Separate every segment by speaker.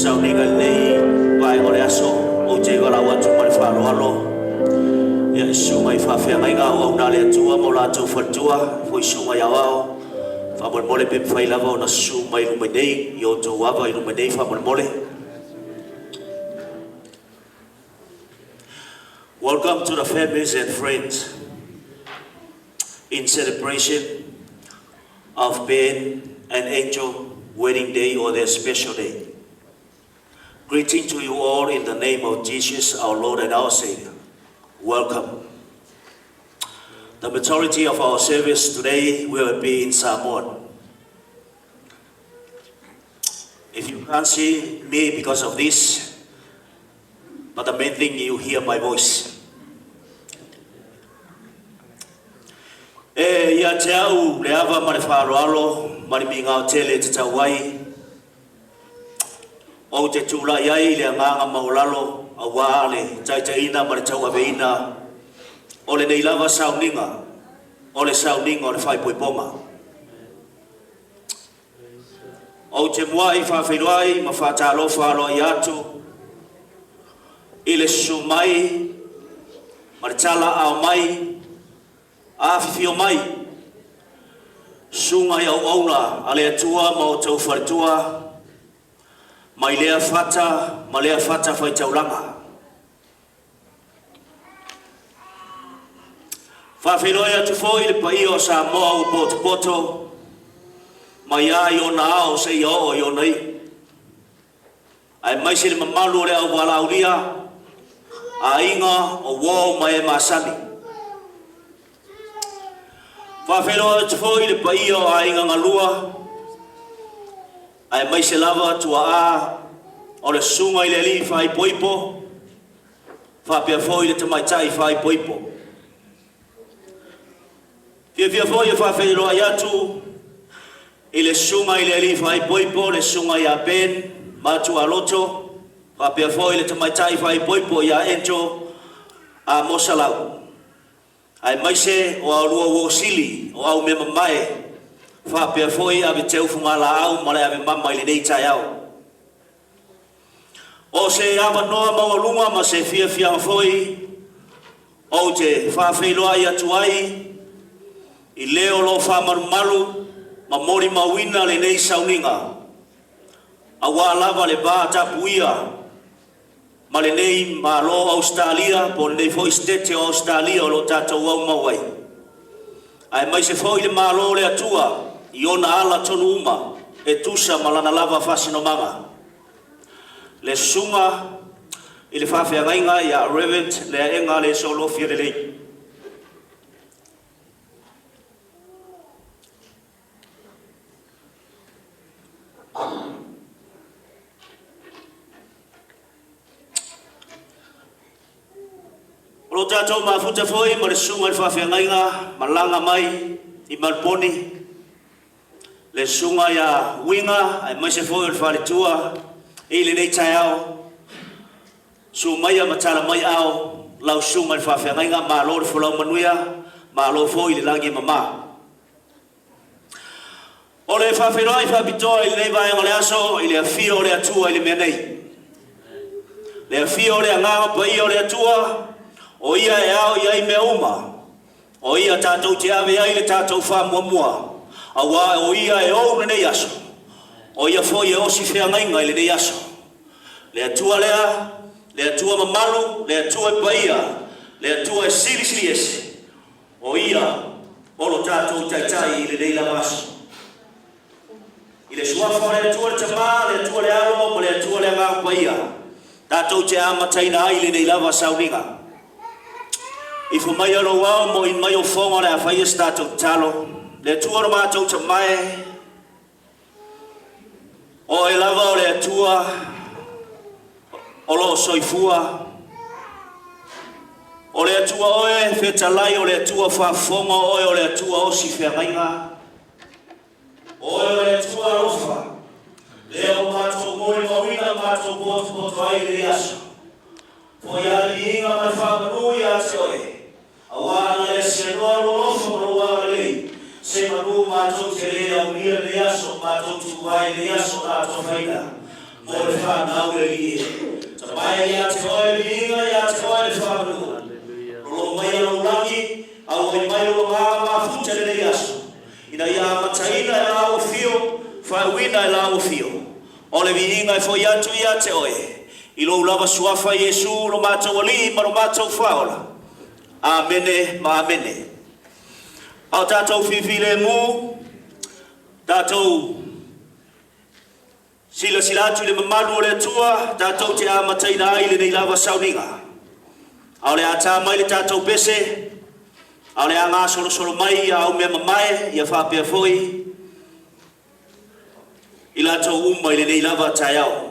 Speaker 1: sau ni ngal nei vai ngore aso o je wala wa tu mai fa lo ya su mai fa fe mai ga o na le tua mo la tu fa tua foi su mai ao fa mo mole pe fai lava na su mai lu mai yo to wa vai lu mai fa mo mole. Welcome to the families and friends in celebration of Ben and Angel wedding day or their special day. Greeting to you all in the name of Jesus, our Lord and our Savior. Welcome. The majority of our service today will be in Samoan. If you can't see me because of this, but the main thing, you hear my voice. Ia te au le ava mare wharoalo, mare mi ngā tele te tawai. O te tūla iai le nganga maulalo, a wāle, taitaina mare tau aveina. O le nei lava sauninga, o le sauninga o le whaipoiponga. O te mua I whawhiruai, ma whātalo whālo I atu. I le sumai, mare tala au mai, Awhiwhio mai, sunga iau auna, a lea tua ma o tau wharitua, mai lea whata, ma lea whata whai tauranga. Whawhiroia tu fōi le pai o sa moa o poto poto, mai a I o na ao se I o I o nei. Ai mai se le mamalu le au wala uria, a inga o wō mai e masani. Whawheroa te fōi le pai o a inga ngalua, ai mai se lava tua a o le sunga I le li whai poipo, whapea fōi le tamaitai whai poipo. Fia fōi e whawheroa I atu, I le sunga I le li whai poipo, le sunga I a Ben, matu a loto, whapea fōi le tamaitai whai poipo I a ento a mosalau. Ai mai se o aurua wo sili o au me mamae whapea foi ave teu funga la au male ave mama I le nei tai au. O se awa noa maua lunga ma se fia foi o te whawhiloa I atu ai I leo lo whamarumaru ma mori mawina le nei sauninga. A wā lava le bā tapuia ma le nei ma lo Australia, po le nei foi stete o Australia o lo tātou au mawai. Ai mai se foi le ma lo le atua, I ona ala tonu uma, e tusa malana lava whasino manga. Le sunga, I le whawhia ngainga, I a Reverend, le enga le solo fia le lei. O tātou mafuta foi, ma le sunga le whawhia ngainga, malanga mai, I Malponi. Le sunga ia winga, ai mai se foi le wharitua, I le nei tai au. Su mai a matala mai au, lau sunga le whawhia ngainga, ma lo le whalau manuia, ma lo foi le langi mama. O le whawhiroa I whapitoa I le nei vai le aso, I le awhia o le atua I le mea nei. Le awhia o le anganga pa I o le atua, o ia e ao iai mea uma, o ia tātou te ave ai le tātou wha muamua, a wā o ia e ou nei aso, o ia foi e osi whea ngainga I le nei aso. Le atua lea, le atua mamalu, le atua e paia, le atua e siri ese, o ia o lo tātou taitai I le nei lava aso. I le suafa le atua le tama, le atua le alo, le atua le ngā paia, tātou te amataina ai le nei lava sauninga. I fu mai alo wao mo I mai o fonga le a whaia statou talo, le atua ro mātou ta mai, o e lava o le atua, o lo soifua, o le atua oe whetalai o le atua whafonga oe o le atua osi whengainga, oe o le atua rofa, leo mātou mori mawina mātou botu ai le aso, po ia li inga mai whamanui a te oe, awana le se noa rofa roa lei, se manu mātou te lea unia le aso, mātou tuwai le aso nā tōwhaina. Ole whanau le ie. Ta mai ia te oe vinga ia te oe le whanau. Rolo mai alo langi, au mai mai alo ngā mafuta le nei aso. Ina ia mataina e la o fio, whauina e la o fio. Ole vinga e foi atu ia te oe. Ilo lava suafa Yesu lo mātou ali, ma lo mātou whaola. Amene, ma amene. Au tātou whiwhile mū, tātou sila atu le mamalu o le atua, tātou te amataina ai le nei lava sauninga. Au le ata mai le tātou pese, au le anga solo mai, au mea mamae, ia whapea foi, i lātou umai le nei lava tai au.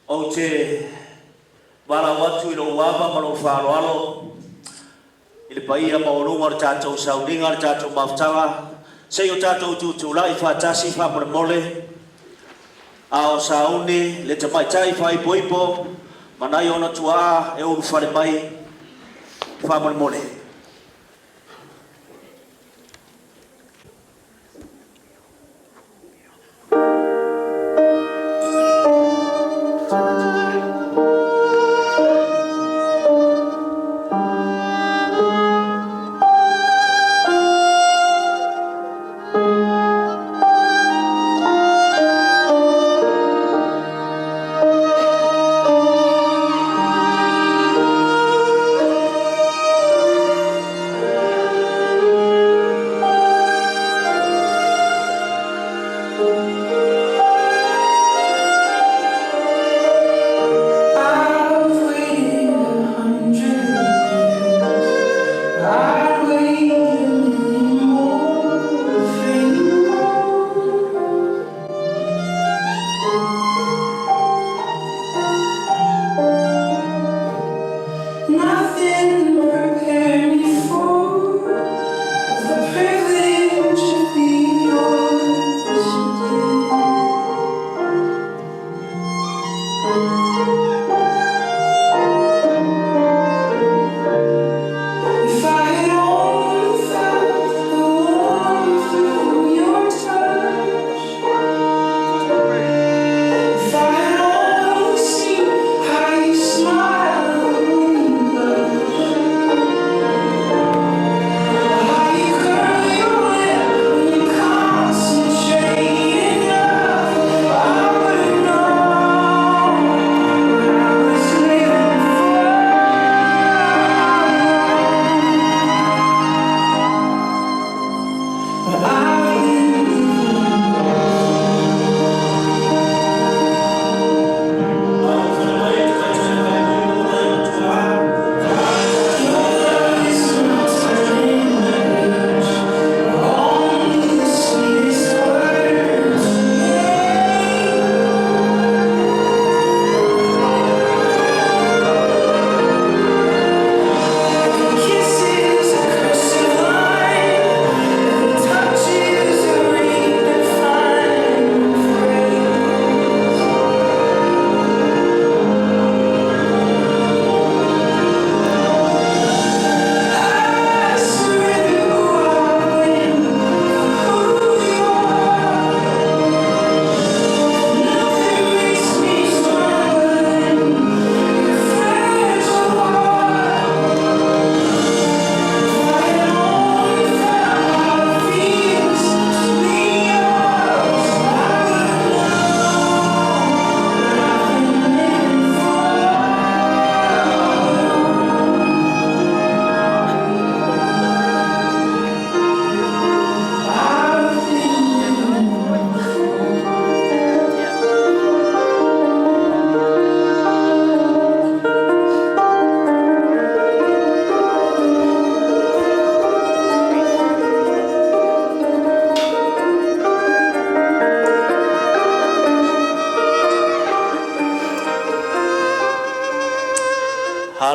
Speaker 1: O te wala watu i lo wama ma lo whaaloalo i le paia maorunga le tātou sauninga le tātou maftanga sei o tātou tūtula i whātasi whamore mole a o sauni le te maitai whai poipo manai ona tua e uru whare mai whamore mole.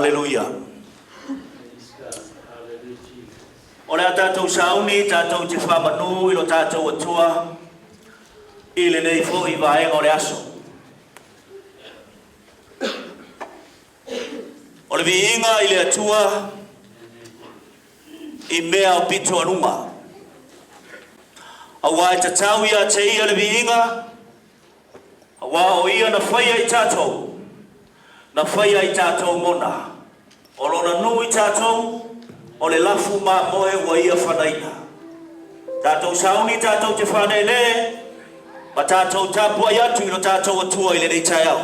Speaker 1: Hallelujah. Ole atatou sauni tatou te whamanu ilo tatou atua ile nei fo I vaenga ole aso. Ole viinga ile atua I mea o pito anuma. Awa e tatau ia te ia le viinga. Awa o ia na whaia I tatou. Na whaia I tatou mona. O lona nui tatou. O le lafu ma moe wa ia whanaina. Tatou sauni tatou te whanene. Ma tatou tapua iatu ilo tatou atua ile nei tai au.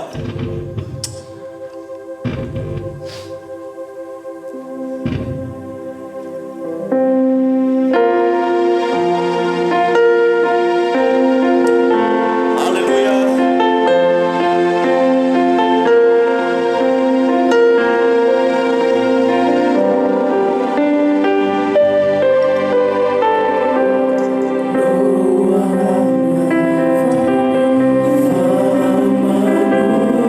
Speaker 2: No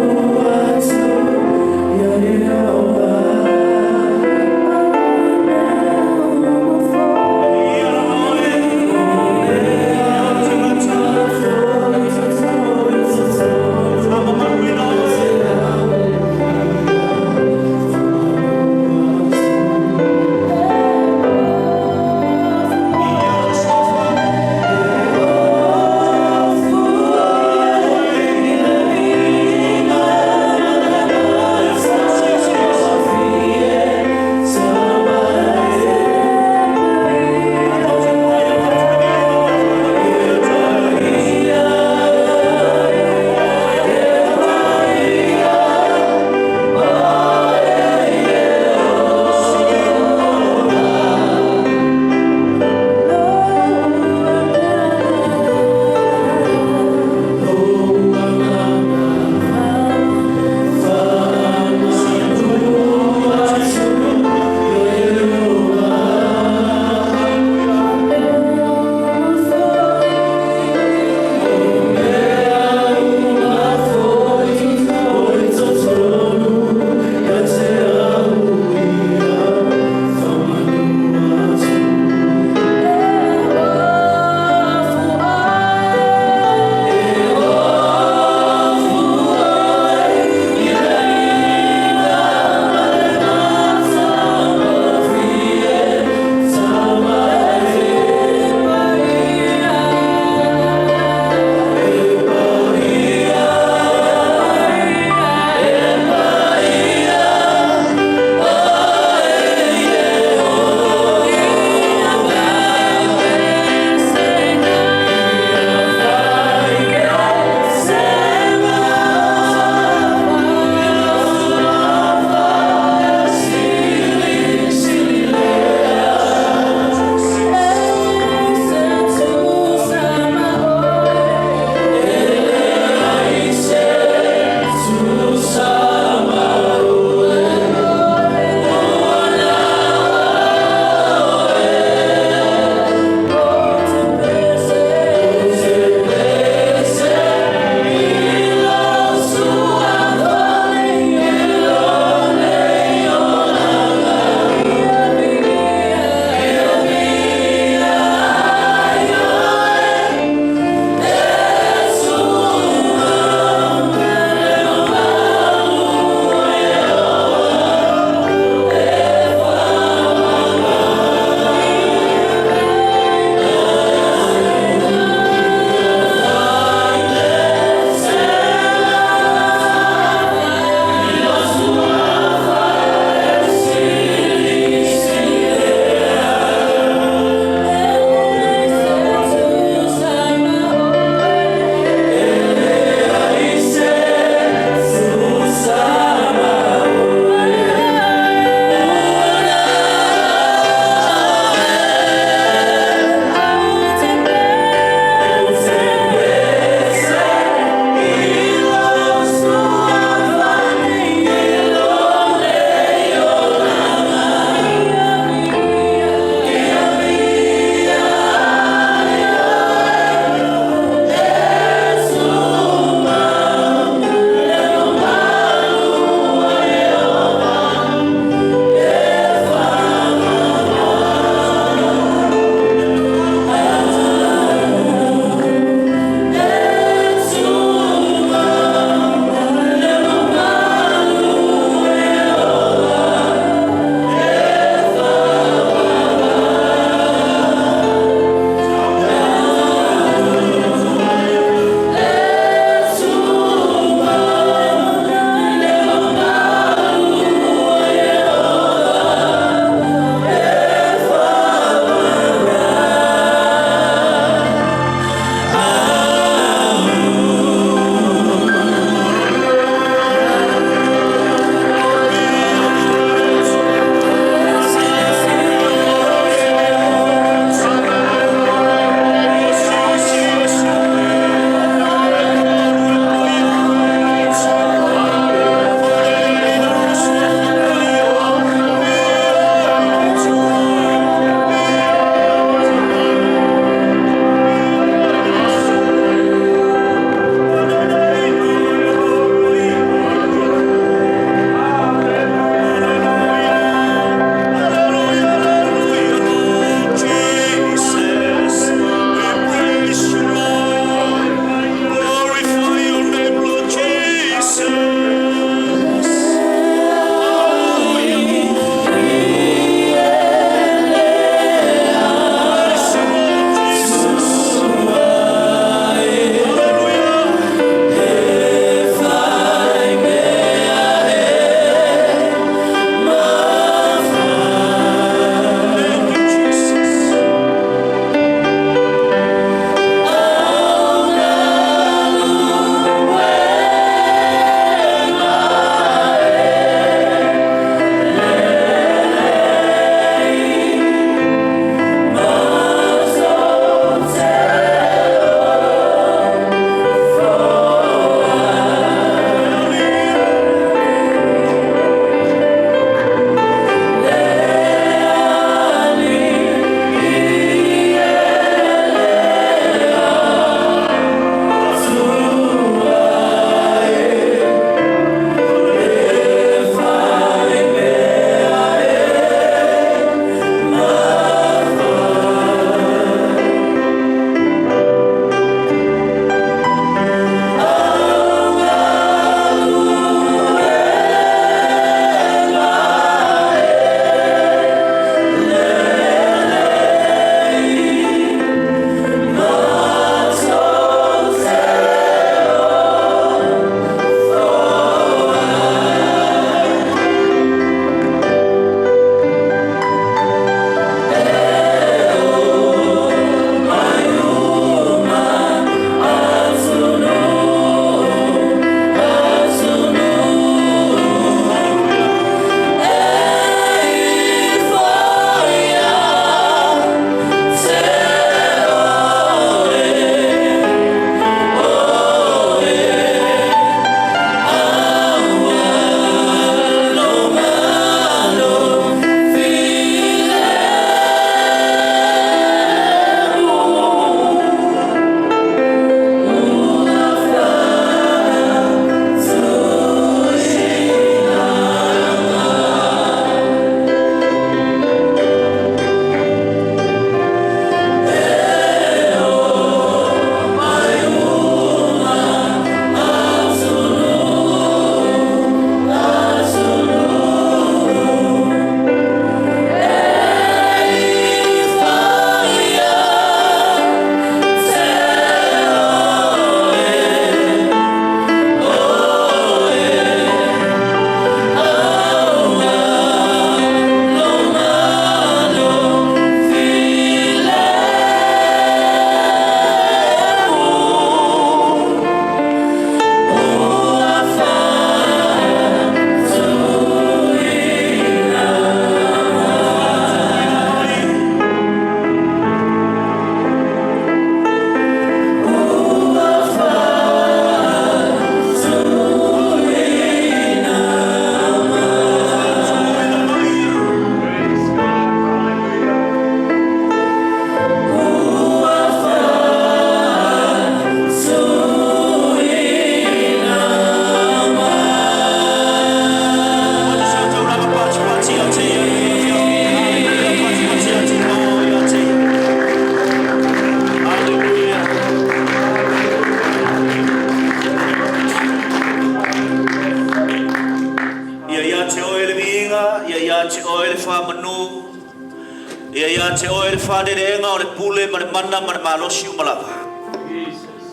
Speaker 1: te oe le whanerenga o le pule ma le mana ma le malosi umalapa.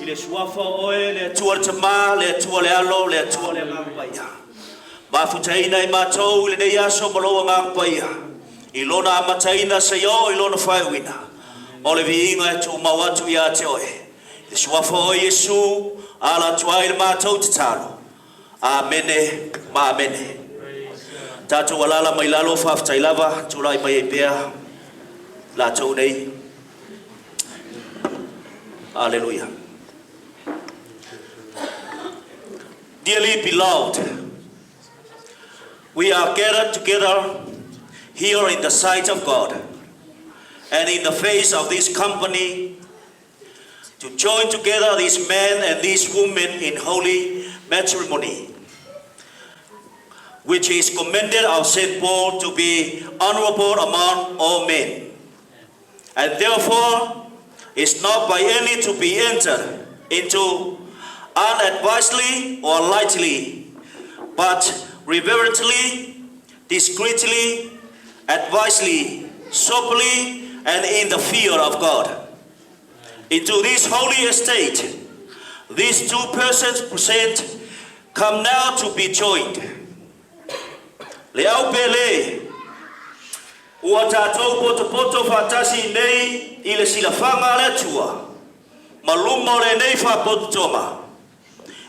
Speaker 1: I le suafa oe le atua le tama, le atua le alo, le atua le ngāpaia. Mafutaina I mātou le nei aso maloa ngāpaia. I lona amataina sa yo, I lona whaiwina. O le viinga e tu mawatu I a te oe. Le suafa oe Yesu, ala tuai le mātou te talo. Amene, ma amene. Tātou walala mai lalo whaftai lava, tūlai mai e pēa, Latu nei. Hallelujah. Dearly beloved, we are gathered together here in the sight of God and in the face of this company to join together these men and these women in holy matrimony, which is commended of St. Paul to be honorable among all men, and therefore is not by any to be entered into unadvisedly or lightly, but reverently, discreetly, advisedly, soberly, and in the fear of God. Into this holy estate, these two persons present come now to be joined. Le au pele, ua tātou poto whatasi nei I le silafanga le tua, maluma le nei whapoto toma.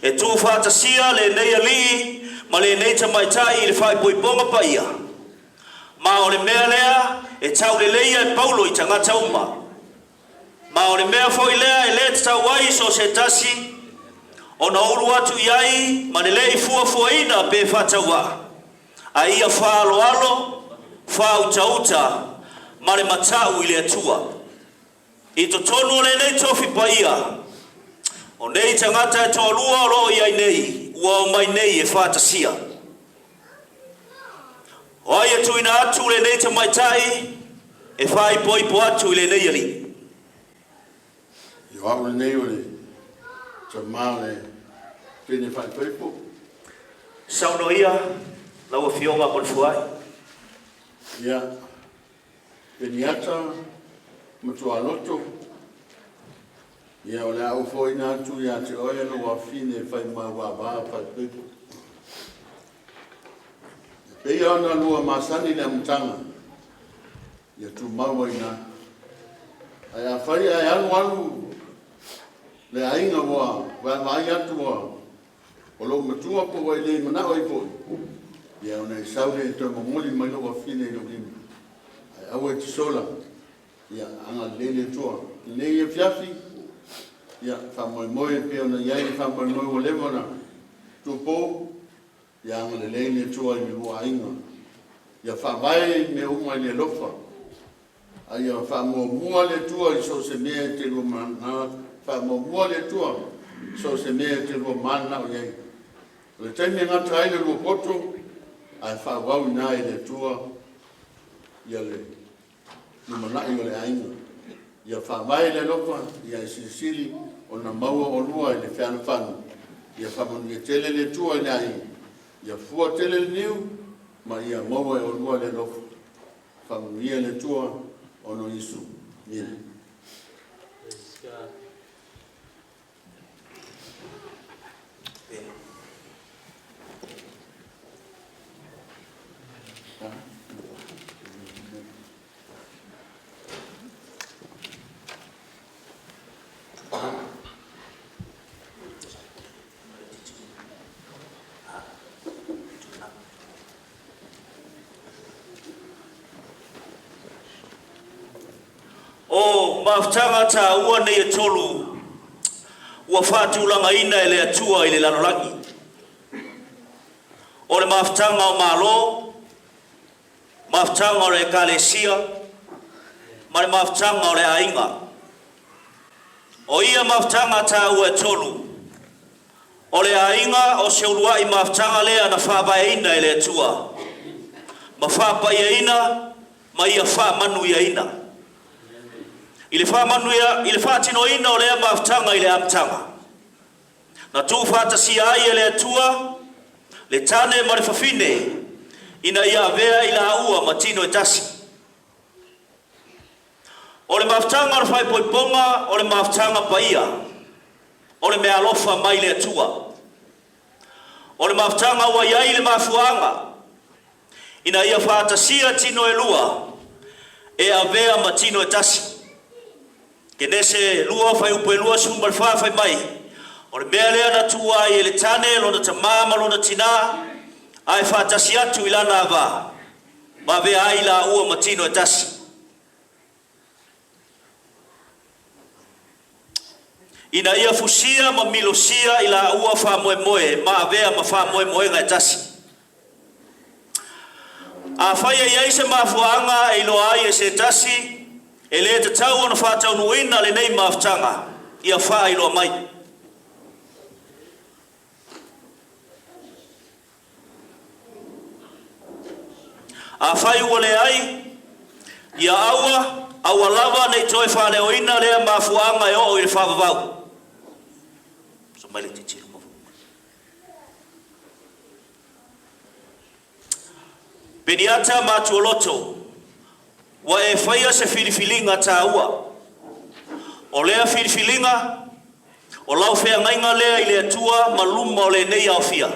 Speaker 1: E tū whatasia le nei ali, ma le nei tamaitai I le whaipoiponga paia. Ma o le mea lea, e tau le leia e Paula I tangata uma. Ma o le mea foi lea e le tau ai so se tasi, o na uru atu iai, ma le lei fuafuaina pe whataua. A ia whaalo alo, whautauta, ma le matau I le atua. I to tonu le nei tofi paia, o nei tangata e tōlua o lo iai nei, ua o mai nei e whatasia. O ai atu ina atu le nei tamaitai, e whai poipo atu I le nei ali.
Speaker 2: Yo au le nei o le, ta maa le, pene whai poipo.
Speaker 1: Sauno ia, lau a fionga por fuai.
Speaker 2: Ia, Peniata, matua loto. Ia o le au foi na atu ia te oe no wa fine whai maa wā whai poipo. Pei ana lua masani le amtanga. Ia tu maua ina. Ai a whai ai anu le ainga wa, mai atu wa. O lo matua po wai le mana oi po. Ia ona I saure to momoli mai lo wa fine no lima. Ai au e tisola. Ia anga lele tua. Nei e fiafi. Ia fa moimoi pe ona iai fa moimoi o levona. Tu po. Ia anga le lele tua I mi wa inga. Ia fa vai me uma le lofa. Ai ia fa mo mua le tua I so se mea te lo mana. Fa mo mua le tua. So se mea te lo mana o iai. Le temi ngata ai le lo poto. Ai fa wau na I le tua. Ia le. Numana I o le ainga. Ia fa vai le lofa. Ia I sisili. O na maua o lua I le whiana whanu. Ia fa mo ni tele le tua I le ainga. Ia fua tele le niu. Ma ia maua o lua le lofa. Fa mo ia le tua. Ono Isu. Ia.
Speaker 1: O maftanga ta ua nei e tolu, ua whātulanga ina e le atua I le lanolangi. O le maftanga o malo, maftanga o le kalesia, ma le maftanga o le ainga. O ia maftanga ta ua e tolu, o le ainga o se ulua I maftanga lea na whapae ina e le atua. Ma whapae ina, ma ia whamanu ia ina. I le whātino ina o lea maftanga I le amtanga. Na tū whātasi ai e le atua, le tane ma le whawhine, ina ia vea I la ua matino e tasi. O le maftanga o fai poiponga, o le maftanga paia. O le mea alofa mai le atua. O le maftanga ua iai le mafuanga. Ina ia whaatasia tino e lua. E avea ma tino e tasi. Ke nese lua fai upo e lua sumbal fai mai. O le mea lea na tua i le tane, lona tamama, lona tina. Ai whaatasi atu ilana ava. Ma vea ai la ua ma tino e tasi. Ina ia fusia ma milosia ila ua wha moe ma avea ma wha moe ngai tasi. A whaia iai se mafuanga e lo ai e se tasi e le te tau ana whatau nuina le nei maftanga ia wha i lo mai. A whai ua le ai ia aua lava nei toi wha leo ina lea mafuanga e o i le whavavau. Peniata matuoloto wa e whaia se filifilinga ta ua. O lea filifilinga o lau whea ngainga lea i le atua maluma o le nei au fia.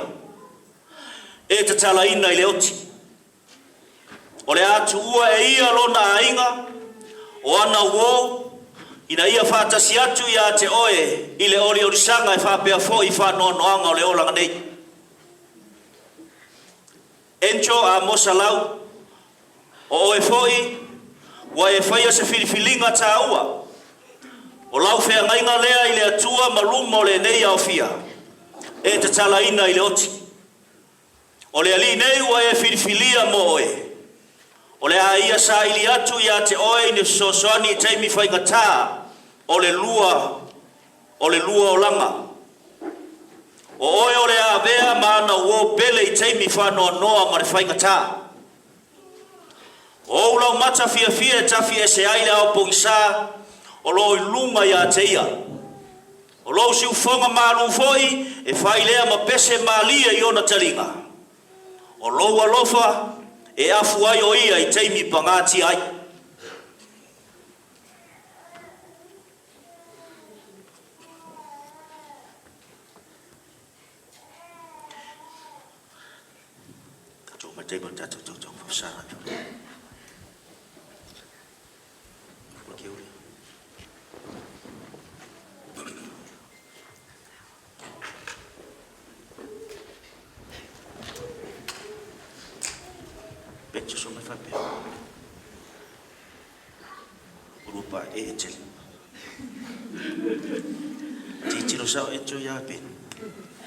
Speaker 1: E te tala ina i le oti. O le atu ua e ia lona ainga o ana uo ina ia whaatasi atu ia te oe i le ori orisanga e whapea fo i whanoanoanga o le olanga nei. Encho a mosalau o e foi wa e faia se filifilinga ta ua. O lau whea ngainga lea i le atua maluma o le nei au fia. E te tala ina i le oti. O le ali nei wa e filifilia mo oe. O le a ia sa ili atu ia te oe ni sosoani teimi whaingata o le lua o langa. O oe o le a vea maana uo pele i teimi whanoa noa ma le whaingata. O ulau mata fia tafi e se aile au pongisa o lo i lunga ia te ia. O lo si ufonga malu foi e whailea ma pese malia i ona talinga. O lo alofa e afu ai o ia i teimi pangati ai. Kato ma teiba tato tau fafsara. Beccio sono fape. Urupa e ecel. Ti lo sa echo ya pen.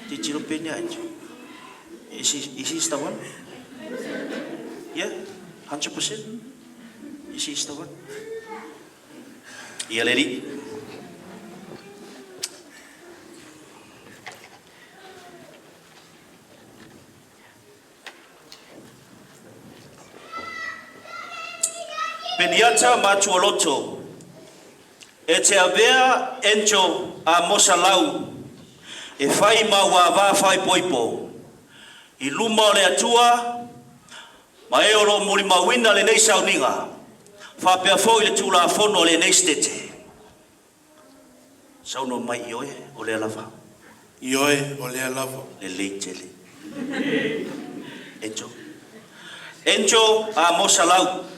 Speaker 1: Ti lo pen ya echo. Is he the one? Yeah, 100%. Is he the one? Ia leri. Peniata matuoloto e te avea encho a mosalau e fai mawava fai poipo i luma o le atua ma e oro muri mawina le nei sauninga fa pea fo i le tula fono le nei stete sauno mai ioe o le alava le leitele encho a mosalau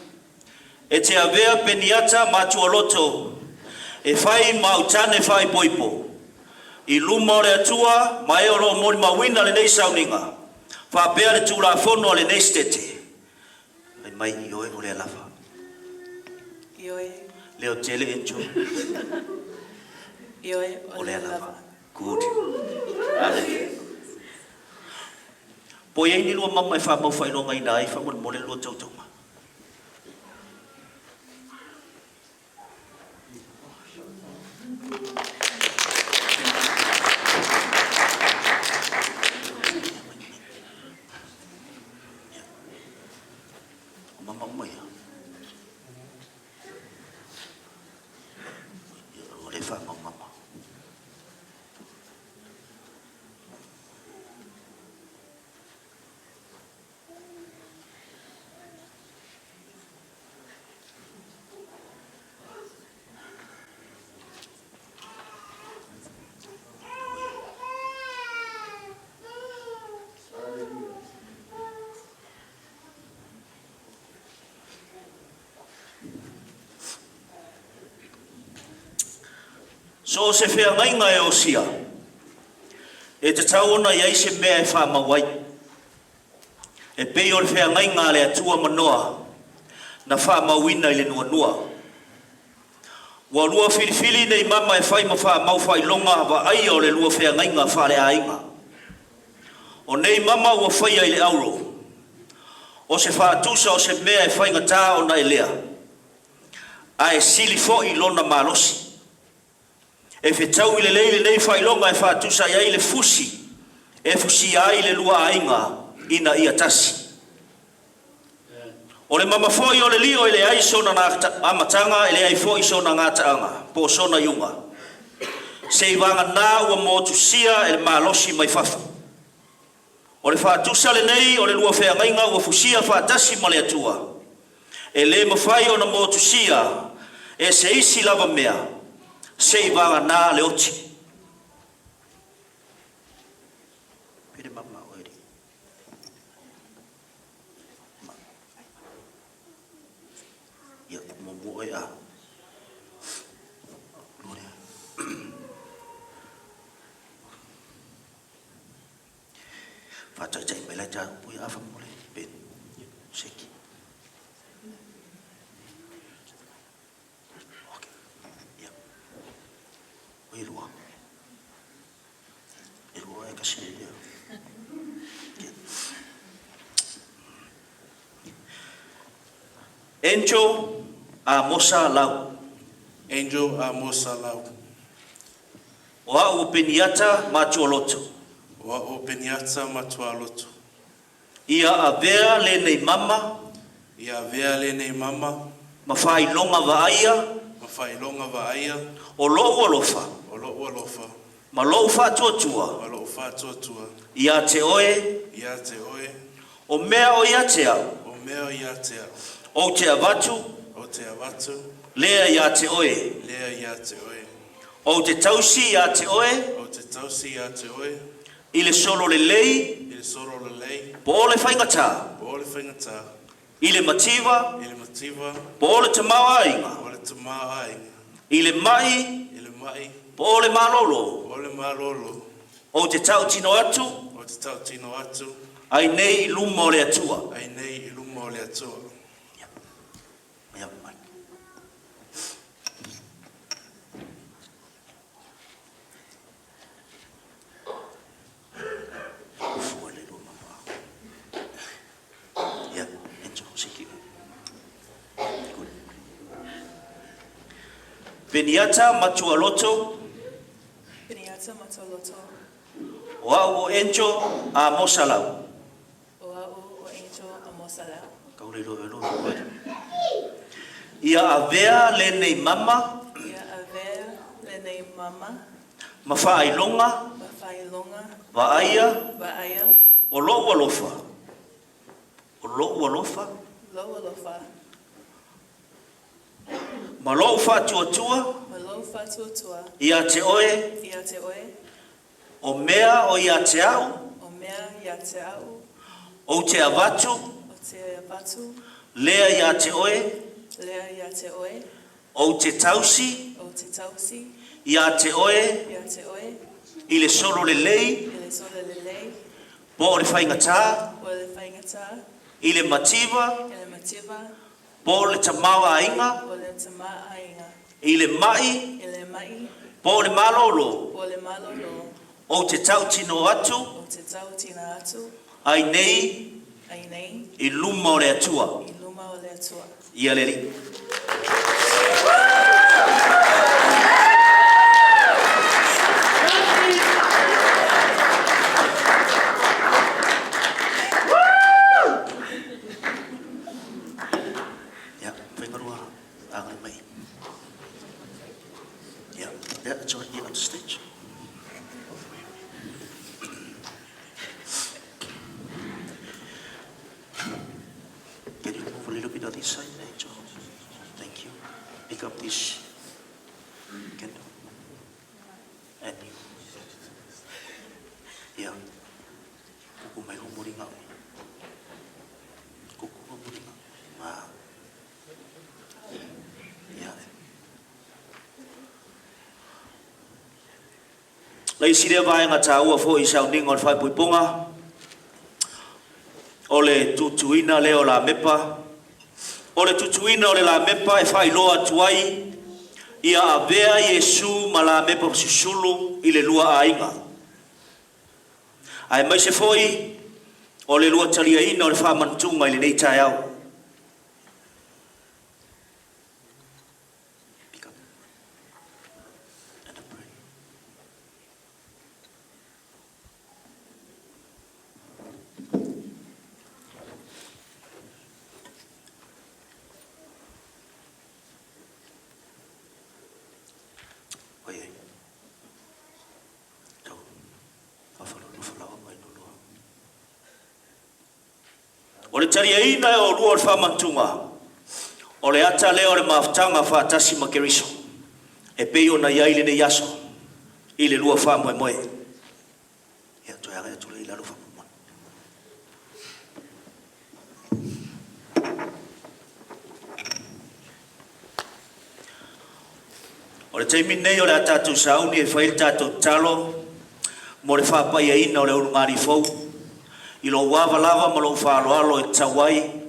Speaker 1: e te avea peniata matuoloto e fai mautane fai poipo i luma o le atua ma e oro mori mawina le nei sauninga fa pea le tula fono le nei stete ai mai ioe o le alava leo tele encho
Speaker 3: ioe
Speaker 1: o le alava good ale po ye ni lo mamma fa mo fai no ngai nai fa mo le lo tau tau mama mai o le fa mama So se fea ngai ngai o sia. E te tauona iai se mea e wha mawai. E pei o le fea ngai ngā le atua manoa. Na wha mawina i le nua nua. Wa lua filifili nei mama e whai ma wha mau whai longa wa ai o le lua fea ngai ngā whare ainga. O nei mama ua whai ai le auro. O se wha atusa o se mea e whai ngata o na elea. A e sili fo i lona malosi. E whetau i le leile nei whailonga e whātusa i le fusi. E fusi ai le lua ainga ina ia tasi. O le mama foi o le lio i le aiso na amatanga i le ai foi so na ngataanga. Po sona iunga. Se i wanga nā ua motu sia e le malosi mai fafu. O le whātusa le nei o le lua whea ngainga ua fusia whātasi ma le atua. E le mawhai o na motu sia e se isi lava mea. Sei vanga na le oti. Pere mama oeri. Ya mo oi a. Fata jai bela ja pui afa mole ben. Seki. Irua e kasi dia. Angel a mosa lau.
Speaker 3: Angel a mosa lau.
Speaker 1: Wa o Peniata matuoloto.
Speaker 3: Wa o Peniata matuoloto.
Speaker 1: Ia a vea le nei mama.
Speaker 3: Ia vea le nei mama.
Speaker 1: Mawhai longa vaia.
Speaker 3: Mawhai longa vaia.
Speaker 1: O lo alofa.
Speaker 3: O lo alofa.
Speaker 1: Ma lo whātuatua.
Speaker 3: Ma lo whātuatua.
Speaker 1: Ia te oe.
Speaker 3: Ia te oe.
Speaker 1: O mea o ia te au.
Speaker 3: O mea o ia te au.
Speaker 1: O te avatu.
Speaker 3: O te avatu.
Speaker 1: Lea ia te oe.
Speaker 3: Lea ia te oe.
Speaker 1: O te tausi ia te oe.
Speaker 3: O te tausi ia te oe.
Speaker 1: I le solo le lei.
Speaker 3: I le solo le lei.
Speaker 1: Po le whaingata.
Speaker 3: Po le whaingata.
Speaker 1: I le mativa.
Speaker 3: I le mativa.
Speaker 1: Po le tamau ainga.
Speaker 3: Po le tamau ainga.
Speaker 1: I le mai.
Speaker 3: I le mai.
Speaker 1: Po le malolo.
Speaker 3: Po le malolo.
Speaker 1: O te tau tino atu.
Speaker 3: O te tau tino atu.
Speaker 1: Ai nei i luma o le atua.
Speaker 3: Ai nei i luma o le atua.
Speaker 1: Ia mai. Ufua le luma ma. Ia, enjo, siki. Peniata matualoto.
Speaker 4: Peniata matualoto.
Speaker 1: Wa o enjo a mosalau.
Speaker 4: O angel a mosalau.
Speaker 1: Kaurelo velo. Ia avea le nei mama.
Speaker 4: Ia avea le nei mama.
Speaker 1: Mawhailonga.
Speaker 4: Mawhailonga.
Speaker 1: Vaia.
Speaker 4: Vaia.
Speaker 1: O lo alofa. O lo alofa.
Speaker 4: Lo alofa.
Speaker 1: Ma lo whātuatua.
Speaker 4: Ma lo whātuatua.
Speaker 1: Ia te oe.
Speaker 4: Ia te oe.
Speaker 1: O mea o ia te au.
Speaker 4: O mea ia te au.
Speaker 1: O te avatu.
Speaker 4: O te avatu.
Speaker 1: Lea ia te oe.
Speaker 4: Lea ia te oe.
Speaker 1: O te tausi.
Speaker 4: O te tausi.
Speaker 1: Ia te oe.
Speaker 4: Ia te oe.
Speaker 1: I le solo le lei.
Speaker 4: I le solo le lei.
Speaker 1: Po o le whaingata.
Speaker 4: Po le whaingata.
Speaker 1: I le mativa.
Speaker 4: I le mativa.
Speaker 1: Po le tamawa ainga.
Speaker 4: Po le tama ainga.
Speaker 1: I le mai.
Speaker 4: I le mai.
Speaker 1: Po le malolo.
Speaker 4: Po le malolo.
Speaker 1: O te tau tino atu.
Speaker 4: O te tau tina atu.
Speaker 1: Ai nei.
Speaker 4: Ai nei.
Speaker 1: I luma o le atua.
Speaker 4: I luma o le atua.
Speaker 1: Ia le li. Ia, whaingarua angai mai. Ia, that's right here on the stage. Can you move a little bit on this side, Angel? Thank you. Pick up this candle. And you. Yeah. Kuku mai humuringa. Kuku humuringa. Ah. Yeah. Lai sile vai nga taua fo i sau ningo fai puipunga. Ole tutuina leo la mepa. Ole tutuina ole la mepa e fai loa tuai. Ia avea Yesu ma la mepa susulu i le lua ainga. Ai mai se foi ole lua talia ina ole fa mantunga i le nei tai au. Ole taria ina e o lua o whamantunga. Ole ata leo le maftanga whaatasi makeriso. E peo na iaile ne yaso. Ile lua wha moimoi. Ia toi aga tule ila lua whamumana. Ole teimi nei ole atatu sauni e whail tato talo. Mo le whapai e ina ole urungari fau. I lo wava lava ma lo whaaloalo e tawai.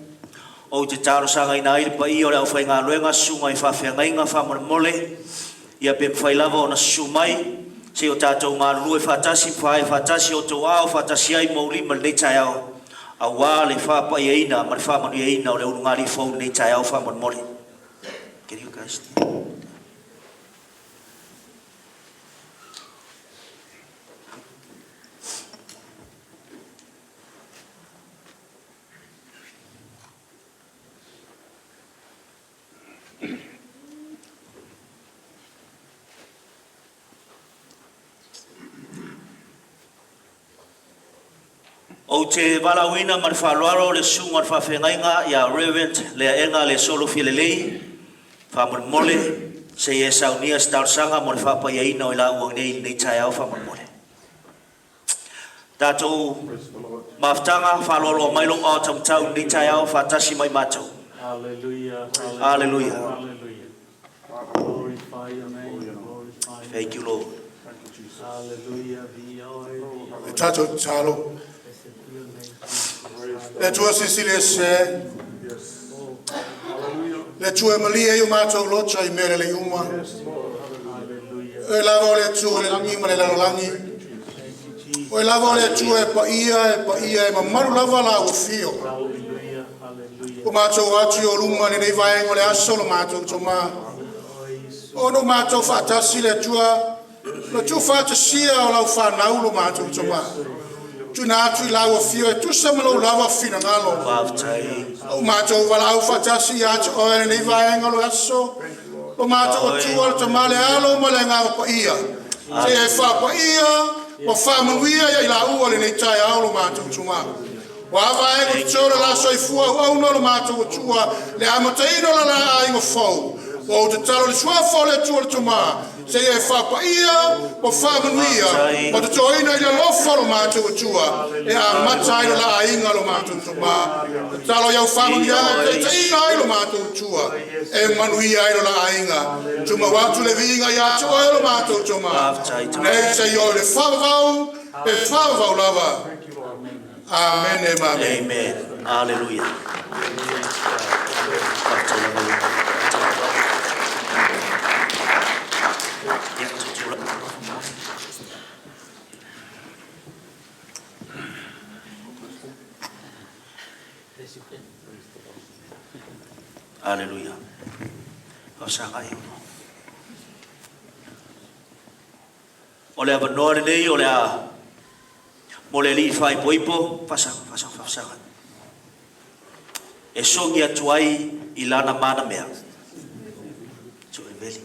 Speaker 1: O te taro sanga ina ili pa i o le au whai ngā luenga sunga i whawhia ngainga whamone mole. Ia pe mwhai lava o na sumai. Se o tātou ngā lue whatasi whae whatasi o tō ao whatasi ai mauri ma le tai ao. A wā le whapa i eina ma le whamoni e ina o le urungari fau le tai ao whamone mole. Can you guys do? O te walawina ma le whaaloaro le sunga le whawhengainga ia Reverend lea enga le solo filelei whamon mole se e saunia staursanga mo le whapai aina o la uang nei tai au whamon mole. Tātou maftanga whalolo mailo o tamtau nei tai au whatasi mai mātou.
Speaker 5: Hallelujah.
Speaker 1: Hallelujah.
Speaker 5: Hallelujah. Glorify your name. Glorify your
Speaker 1: Thank you, Lord.
Speaker 5: Hallelujah.
Speaker 6: Tātou talo. Le tua Sicilia se. Le tua Malia io mātou locha I mere le uma. E lava le tua le langi ma le langi. O lava le tua e pa ia e mamaru lava la o fio. O mātou atu o luma ne nei vai ngole aso lo mātou toma. O no mātou whatasi le tua whatasia o lau whanau lo mātou toma. Tuna atu I lau fio e tusa malo lava fina ngalo. O mātou wala au whatasi atu o ene nei vai ngalo aso. O mātou o tua o tamale alo ma le ngā pa ia. Se e wha pa ia, o whamanuia I lau o le nei tai au lo mātou tuma. O awa e ko tōra la soifua o au no lo mātou o tua le amataino la la ai mo fau. O te talo le suafo le tua le tuma. Se e whapa ia, o whamanuia, o te toina I le lofa lo mātou o tua. E a matai la ainga lo mātou tuma. Te talo iau whamanuia, te taina ai lo mātou o tua. E manuia ai lo la ainga. Tuma watu le vinga ia to ai lo mātou tuma. Nei se yo le whavau, e whavau lava. Amen, amen.
Speaker 1: Amen. Hallelujah. Hallelujah. Ole a vanore nei ole a mole li fai poipo pasa. E songi atu ai I lana mana mea. So e veli.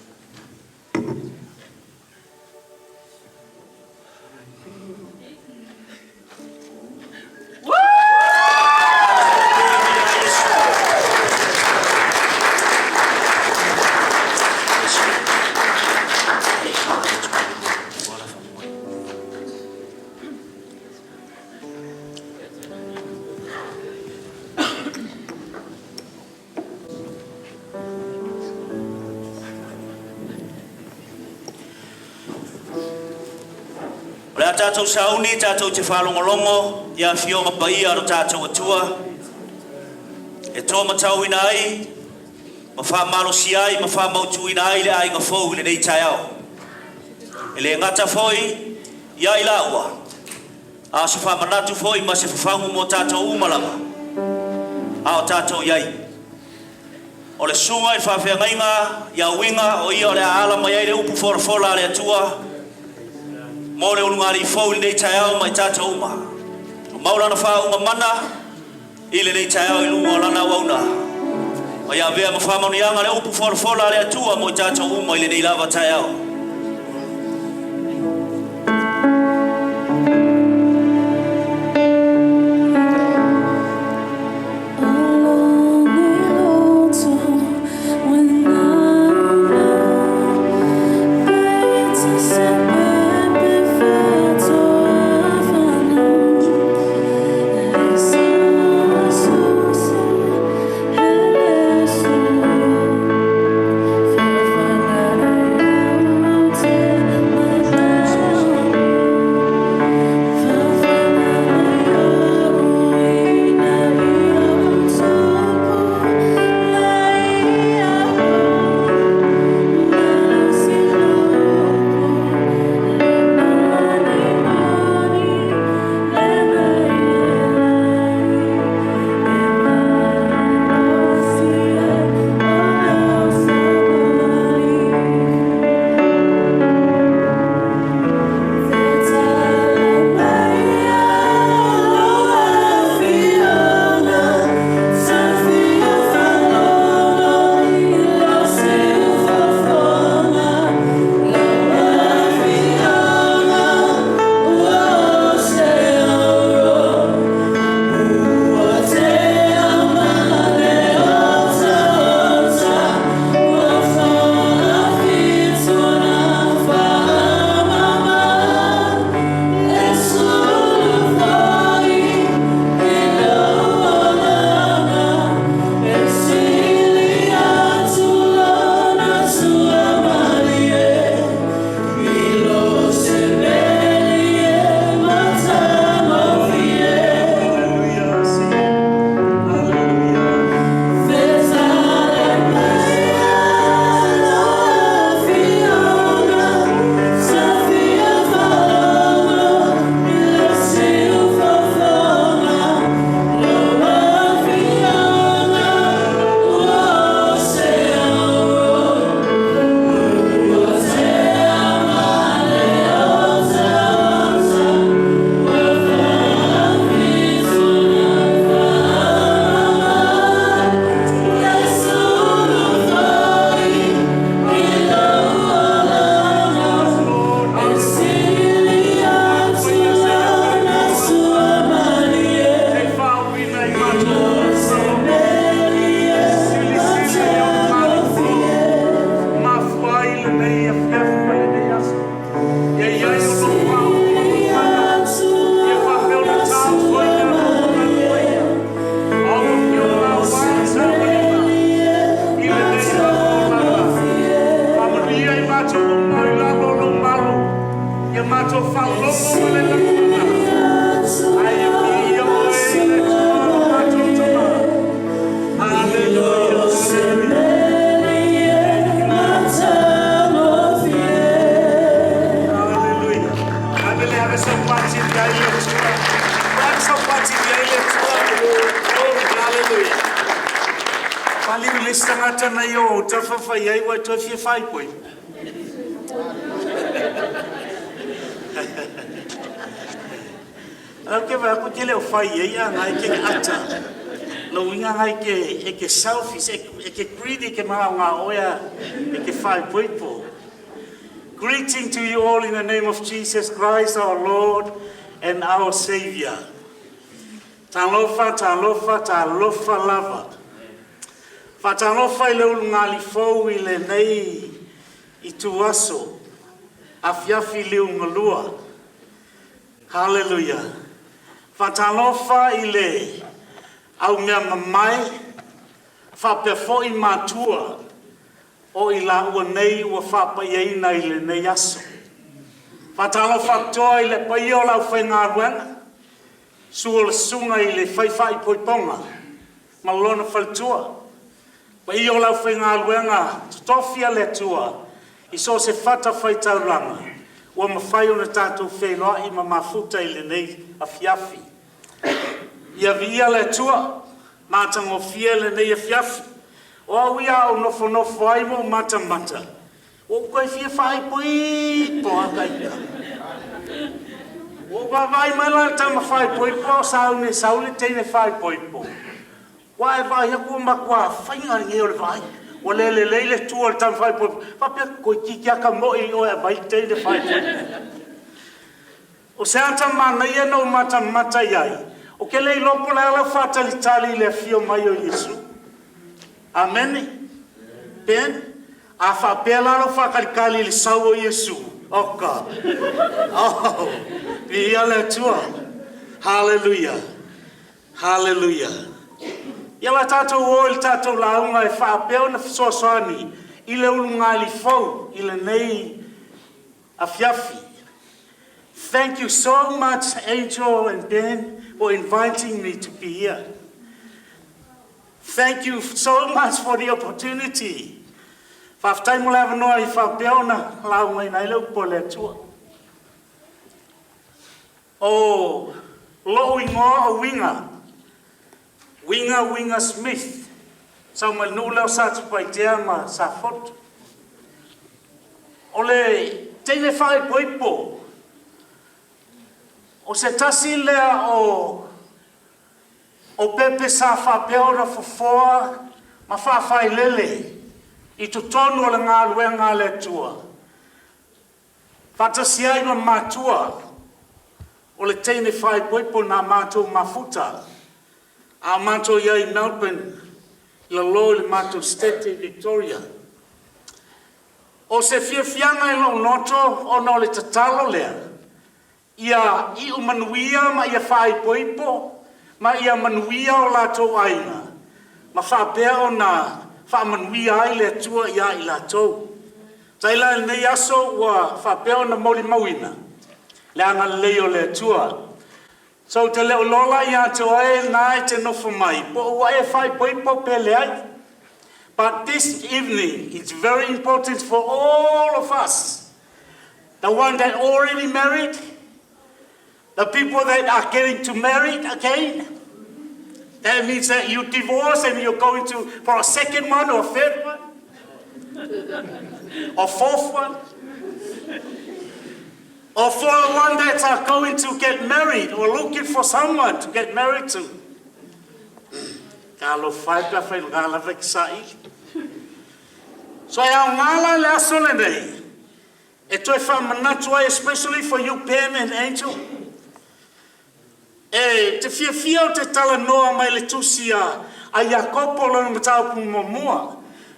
Speaker 1: Le tātou sauni, tātou te whalongolongo, ia whionga paia ro tātou atua. E tō matau ina ai, ma whamaro si ai, ma whamautu ina ai le ai ngā fōu le nei tai au. E le ngata fōi, ia i laua. A se whamanatu fōi, ma se whawhangu mō tātou umalanga. A o tātou iai. O le sunga i whawhia ngainga, ia winga, o ia o le ala mai ai le upu whora le atua. Mō le ulungari fōu le nei tai au mai tātou uma. O maulana whaunga mana, i le nei tai au i lunga o lana wauna. O ia vea ma whamanianga le upu whora le atua mo i tātou uma i le nei lava tai au.
Speaker 5: Okay, va ku kile o fai ia ngai ke ata. No winga ngai ke selfish ke greedy ke nga oya ke fai poipo. Greeting to you all in the name of Jesus Christ our Lord and our Savior. Talofa lava. Fatalofa ile ngali fo ile nei ituaso. Afiafi le ngalua. Hallelujah. Fatalofa ile au mea mamai fa pefo I matua o ila ua nei ua whapa iei nei le nei aso. Fatalo fatoi le paio lau whainga ruanga. Sua sunga I le whaiwhai poiponga. Malona whaltua. Paio lau whainga ruanga. Tutofia le tua. I so se whata whaitauranga. Ua mawhai o na tātou whenua I ma mafuta I le nei a fiafi. Ia via le tua. Mātango fia le nei a fiafi. O awia o nofo ai mo mata. O koe fia whai pui po akaika. O vai mai la tama whai pui po saune teine whai pui po. Wa vai haku makua whainga nge o le vai. O le tua le tama whai pui po. Wapia koe kikiaka moi o e vai teine whai pui po. O se ata mana ia no mata iai. O ke lei lopo le ala whatalitali le fio mai o Yesu. Amen. Ben. A whapela lo whakarikali le sau o Yesu. Oka. Oh. Ia le tua. Hallelujah. Hallelujah. Ia la tātou o il tātou launga e whapeo na fisoasani. I le ulunga li fau. I le nei a fiafi. Thank you so much, Angel and Ben, for inviting me to be here. Thank you so much for the opportunity. Whaftai mo lewa noa I whapeo na launga I leu po le tua. O loo ingoa o winga. Winga Smith. Sau ma nuleo sa tupai tea ma sa foto. O le teine whai poipo. O se tasi lea o pepe sa whapeo na fofoa ma whawhai lele. I tu tonu o le ngā luenga le tua. Whatasi ai ma matua. O le teine whai poipo na mātou mafuta. A mātou iai Melbourne. La lo le mātou State Victoria. O se fianga I lo noto o no le tatalo lea. Ia I umanuia ma ia whai poipo. Ma ia manuia o lātou aina. Ma whapea o na whamanuia ai le tua ia I lātou. Taila nei aso ua whapea o na mauri mauina. Le anga leo le tua. So te leo lola ia te oe nai te nofo mai. Po ua e whai poipo pele ai. But this evening, it's very important for all of us. The one that already married. The people that are getting to marry again. That means that you divorce and you're going for a second one or a third one. Or fourth one. Or for the one that are going to get married or looking for someone to get married to. So I ngala la solene. Eto e especially for you, Ben and Angel. Te fia o te tala noa mai le tusia a Iakopo lana matau pumomua.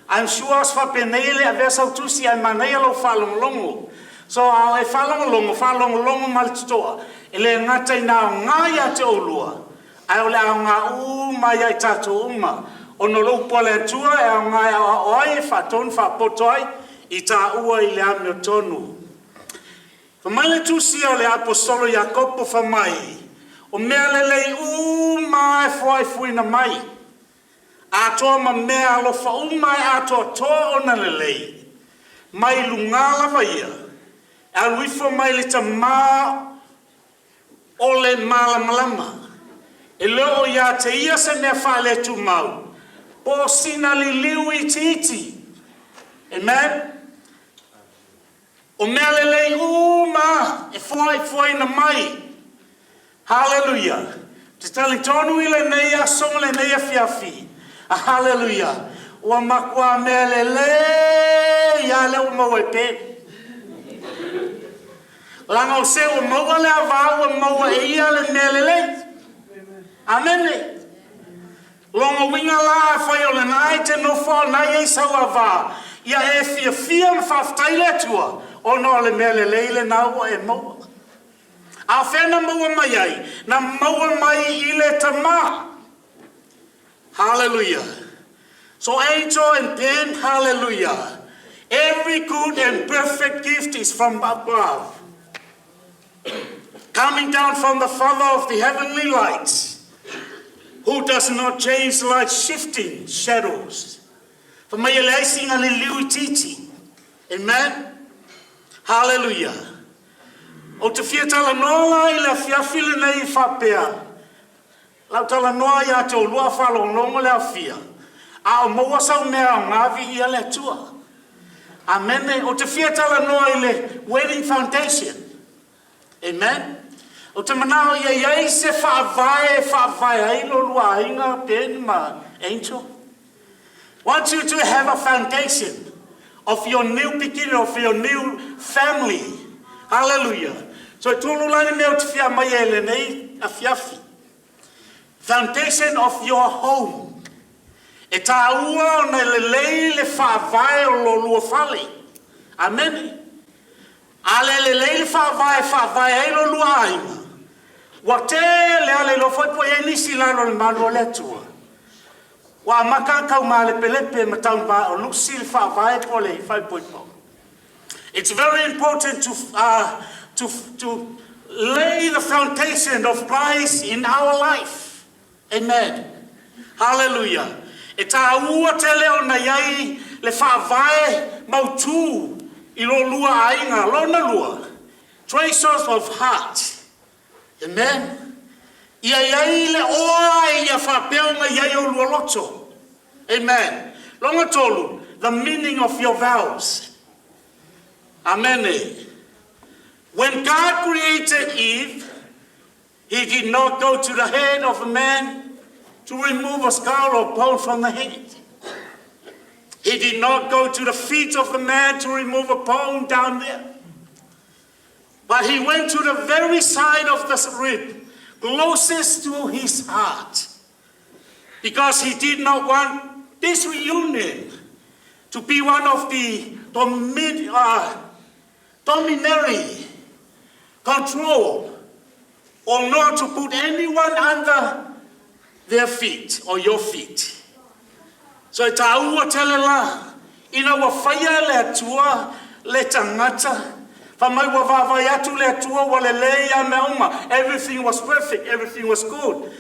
Speaker 5: I'm sure as whapenele a vesa o tusia a manea lo whalongolongo. So e whalongolongo malitoa. E le ngata I nā ngāia te olua. Ai o le au ngā mai ai tātou uma. O no lo pole tua e au ngāia o ai e whaton whapotoi I tā ua I le ame o tonu. Whamai le tusia le apostolo Iakopo whamai. O mea lelei mai fwai fuina mai. Atoa ma mea alofa mai atoa toa ona lelei. Mai lungala vaia. Aluifo mai le tamā o le malamalama. E leo ia te ia se mea whale tu mau. Po sina li liu I titi. Amen? O mea lelei ma e fwai na mai. Hallelujah. Te tali tonu I le nei a songa le nei a fiafi. Hallelujah. Ua makua mea lele ia leo maua pe. Langa o se ua maua le ava ua maua e ia le mea lele. Amen le. Longa winga la whai o le nai te nofo nai e sau ava. Ia e fia ma whaftai le tua. O no le mea lele le naua e maua. A whena maua mai ai, na maua mai I le tamā. Hallelujah. So Angel and Ben, hallelujah. Every good and perfect gift is from above. coming down from the Father of the heavenly lights, who does not change like shifting shadows. For my elation and liu titi. Amen. Hallelujah. O te fia tala noa I la fia fila nei whapea. Lau tala noa ia te o lua whalongongo le fia. A o maua sau mea o ngavi ia le tua. Amen. O te fia tala noa I le wedding foundation. Amen. O te manao ia iai se whaavae ai lo lua inga pēni ma angel. Want you to have a foundation of your new beginning, of your new family. Hallelujah. So tulu lani meo te fia mai ele nei a fiafi. Foundation of your home. E tā ua o na lelei le whaavae o lo lua whale. Amen. A le lelei le whaavae ai lo lua ainga. Wa te le ale lo foi po e nisi lano le manu le atua. Wa maka kau ma le pelepe ma tau ma o lusi le whaavae po le whai poipo. It's very important to lay the foundation of Christ in our life. Amen. Hallelujah. E tā ua te leo na iai le whaavae mautu I lo lua ainga, lo na lua. Treasures of heart. Amen. Ia iai le oa ia whapeo ma iai o lua loto. Amen. Longa tolu, the meaning of your vows. Amen. When God created Eve, He did not go to the head of a man to remove a skull or bone from the head. He did not go to the feet of the man to remove a bone down there. But He went to the very side of the rib, closest to his heart. Because He did not want this reunion to be one of the dominatory control, or not to put anyone under their feet or your feet. So tā ua tele la, ina wa whaia le atua, le tangata, whamai wa vavai atu le atua wa le leia me uma. Everything was perfect, everything was good.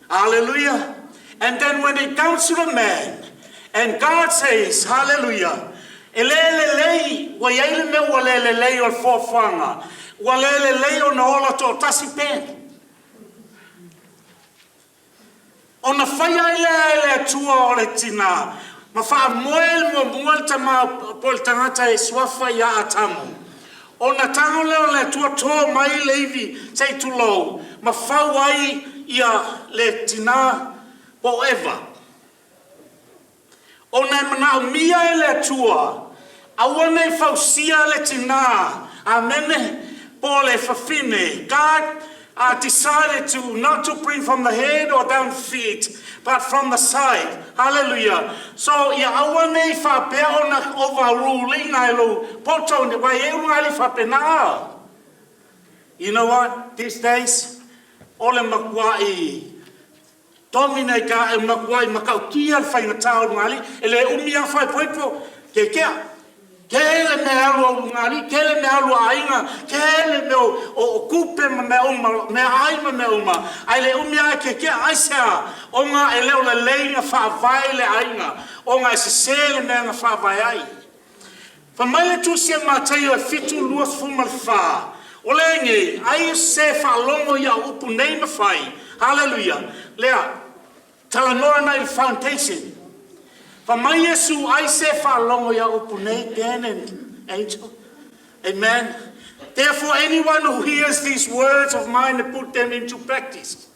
Speaker 5: Hallelujah. And then when it comes to the man, and God says, hallelujah, e le lei, wa iai me wa le lei o fōwhanga, wa le lei o na ola tō tasi pen. O na whaia ele tua o le tina. Ma wha moel ta ma pol tangata e swafa ia atamu. O na tango leo le tua tō mai leivi sei tulou. Ma whawai ia le tina forever. O na manao mia ele tua. Awane fausia le tina. Amene. Po le fafine. God decided to not to bring from the head or down feet, but from the side. Hallelujah. So ia awane fa pe ona overruling ailu poto ne vai eu ngali fa pena. You know what? These days ole makwai domine ka e makwai makau kia fa na tau ngali ele umia fa poipo ke Kele me alu ngali, kele me alu ainga, kele me o kupe me uma, me aima me uma. Ai le umia ke aisa, onga ele o le leinga whaavai le ainga, onga e se sele me nga whaavai ai. Whamaile tu se matei o fitu luas fumal wha. O lenge, ai se whaalongo ia upu nei ma whai. Hallelujah. Lea, talanoa nai foundation. For my Yesu, I say whalongo ia upunei den and angel. Amen. Therefore, anyone who hears these words of mine and put them into practice.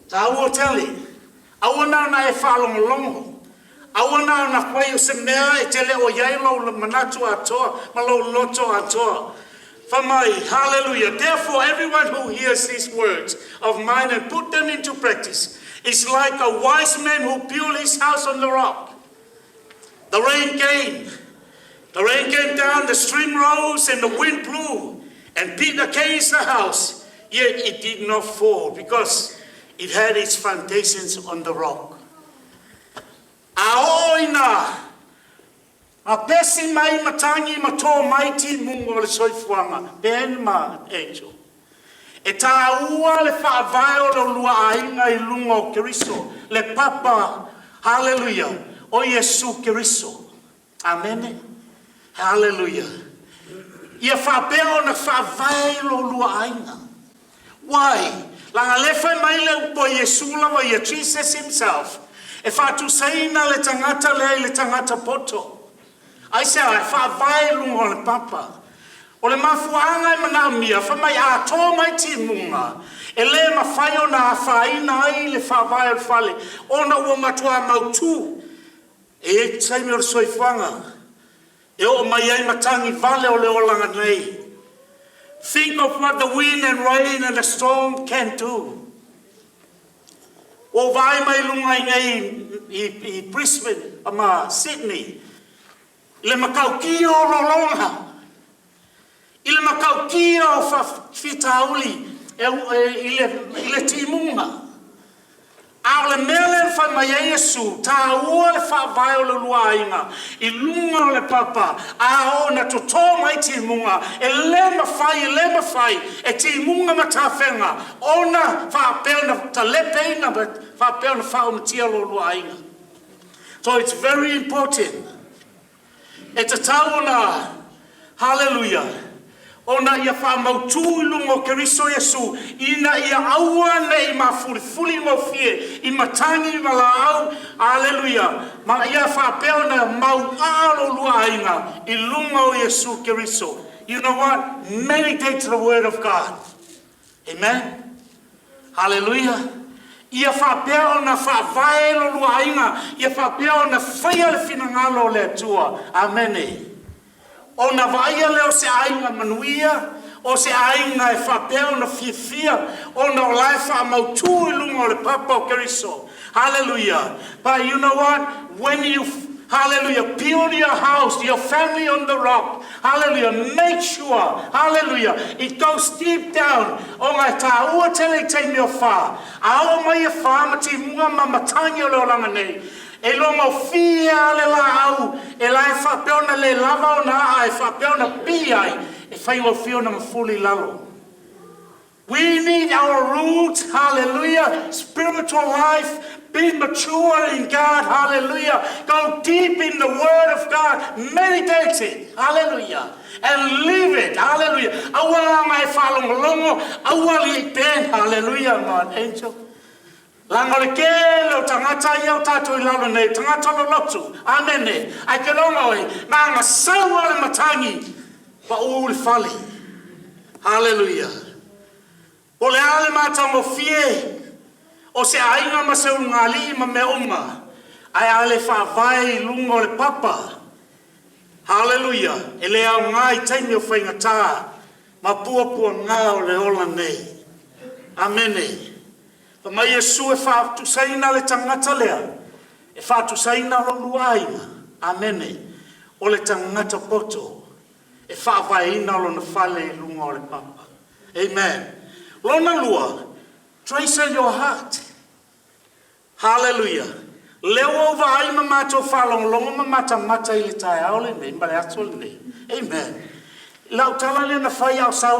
Speaker 5: So I will tell you, I will now na e whalongo longo. I will now na kwai o se mea e tele o yailo le manatu atoa, malo loto atoa. For my, hallelujah. Therefore, everyone who hears these words of mine and put them into practice is like a wise man who built his house on the rock. The rain came. The rain came down, the stream rose, and the wind blew and beat against the house. Yet it did not fall because it had its foundations on the rock. Aoina. A pesi mai matangi mato mighty mungo le soifuanga. Ben ma angel. E tā ua le whaavai o lo lua ainga I lunga o Keriso. Le papa, hallelujah, o Yesu Keriso. Amen. Hallelujah. Ia whaapea o na whaavai lo lua ainga. Why? Langa lefa mai le upo Yesu lawa ia Jesus himself. E whaatu saina le tangata le tangata poto. Ai se ai whaavai lunga o le papa. O le mafuanga I manamia, whamai a tō mai ti munga. E le mawhai o na whaina ai le whawai o whale. O na ua matua mautu. E taimi o le soifanga. E o mai ai matangi vale o le olanga nei. Think of what the wind and rain and the storm can do. O vai mai lunga I Brisbane, ama Sydney. Le makau ki o lolonga. Ile makau kia o whitauli ile timunga. A le mele whai mai Yesu, tā ua le whaavai o le luainga, I lunga o le papa, a o na to tō mai timunga, e le mawhai, e timunga ma tā whenga, o na whaapeo na ta lepe ina, whaapeo na whao matia lo luainga. So it's very important. E te tau na, hallelujah, ona ia whamautu I lunga o Keriso Yesu, ina ia aua nei ma fuli mo fie, I matangi mala au, hallelujah, ma ia whapeo na mau alo lua inga, I lunga o Yesu Keriso. You know what? Meditate the word of God. Amen? Hallelujah. Ia whapeo na whavae lo lua inga, ia whapeo na whaia le finangalo le atua. Amen. O na vaia leo se ainga manuia, o se ainga e whapeo na fia, o na olai whamautu I lunga o le papa o Keriso. Hallelujah. But you know what? When you, hallelujah, build your house, your family on the rock, hallelujah, make sure, hallelujah, it goes deep down. O ngai tā ua tele te meo whā. A o mai e whā ma ti mua ma matangi o leo langa nei. E longo fia le la au, e lai whapeo na le lava o na ai, whapeo na pi ai, e whai o fio na mafuli lalo. We need our roots, hallelujah, spiritual life, be mature in God, hallelujah, go deep in the word of God, meditate it, hallelujah, and live it, hallelujah. Awala mai whalongo longo, awali ben, hallelujah, man, angel. Langa le ke lo tangata ia o tātou I lalo nei, tangata lo lotu, amene, ai ke longa oi, nanga saua le matangi, pa uu le whale, hallelujah. O le ale mata mo fie, o se ainga ma se ungali ma me uma, ai ale whaavai lunga o le papa, hallelujah, e le au ngai taimi o whainga tā, ma pua ngā o le ola nei, amene. Pa mai Yesu e whaatu saina le tangata lea. E whaatu saina lo luaina. Amene. O le tangata poto. E whaavaina lo na whale lunga o le papa. Amen. Lona lua. Treasure your heart. Hallelujah. Leo ova aima mato whalong longa mata mata I le tae aole ne. Mbale ato le ne. Amen. Lau tala le na whai au sa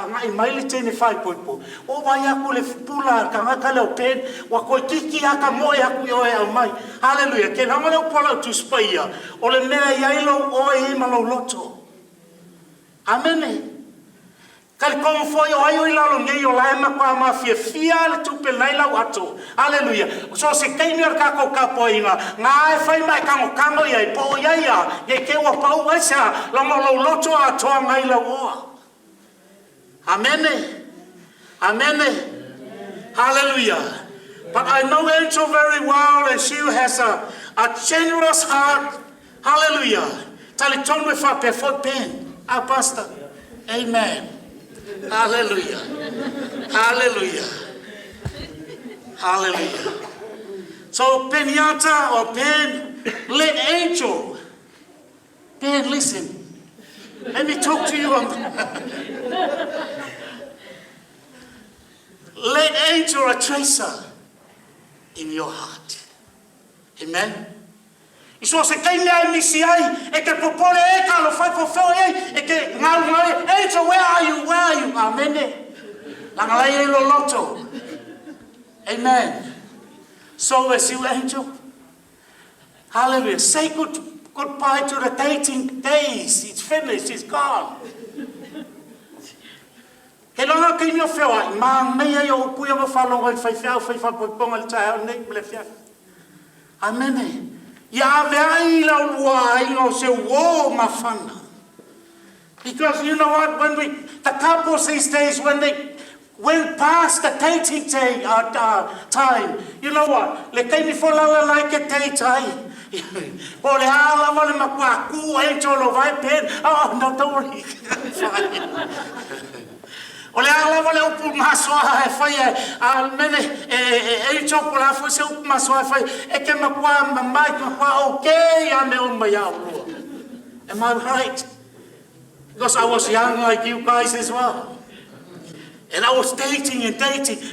Speaker 5: ngai mai le tene whai poipo. O mai aku le pula ka ngaka leo pen, wa koe kiki aka moe aku i oe au mai. Hallelujah. Ke nanga leo pola tu spaia. O le mea iailo oe ima lau loto. Amene. Kali kongo foi o aio I lalo ngei o lae makwa ma fia le tupe nai lau ato. Hallelujah. So se keimi ar kako kapo inga. Ngā e whai mai kango iai po iaia. Nge ke ua pau aisa. Lama lau loto a toa ngai lau oa. Amene. Amene. Hallelujah. But I know Angel very well and she has a generous heart. Hallelujah. Tali tonu e whape fo pen. Pastor. Amen. Hallelujah. Hallelujah. Hallelujah. So Peniata or Pen, let Angel. Pen, listen. Let me talk to you. Let Angel a tracer in your heart. Amen. So se kai mea misi ai, e ke popole e ka lo fai fofo e ke ngau ngai, Angel, where are you? Where are you? Amene. Langalai lo loto. Amen. So as you angel, hallelujah, say goodbye to the dating days. It's finished, it's gone. Ke longa ke nyo fewa, ma mea yo puya mo falonga fai ponga le tae nei le fia. Amen. Ya vei la ua ino se wo mafana. Because you know what, the couples these days, when they went past the dating time, you know what? Le kei mi fola like a date time. Well, I want to make cool angel of I pen. Oh, no, don't worry. Ole ala vale upu masoa fai mene e chopo la fo se upu masoa fai e ke makwa makwa okay ame o maya lo. Am I right? Because I was young like you guys as well. And I was dating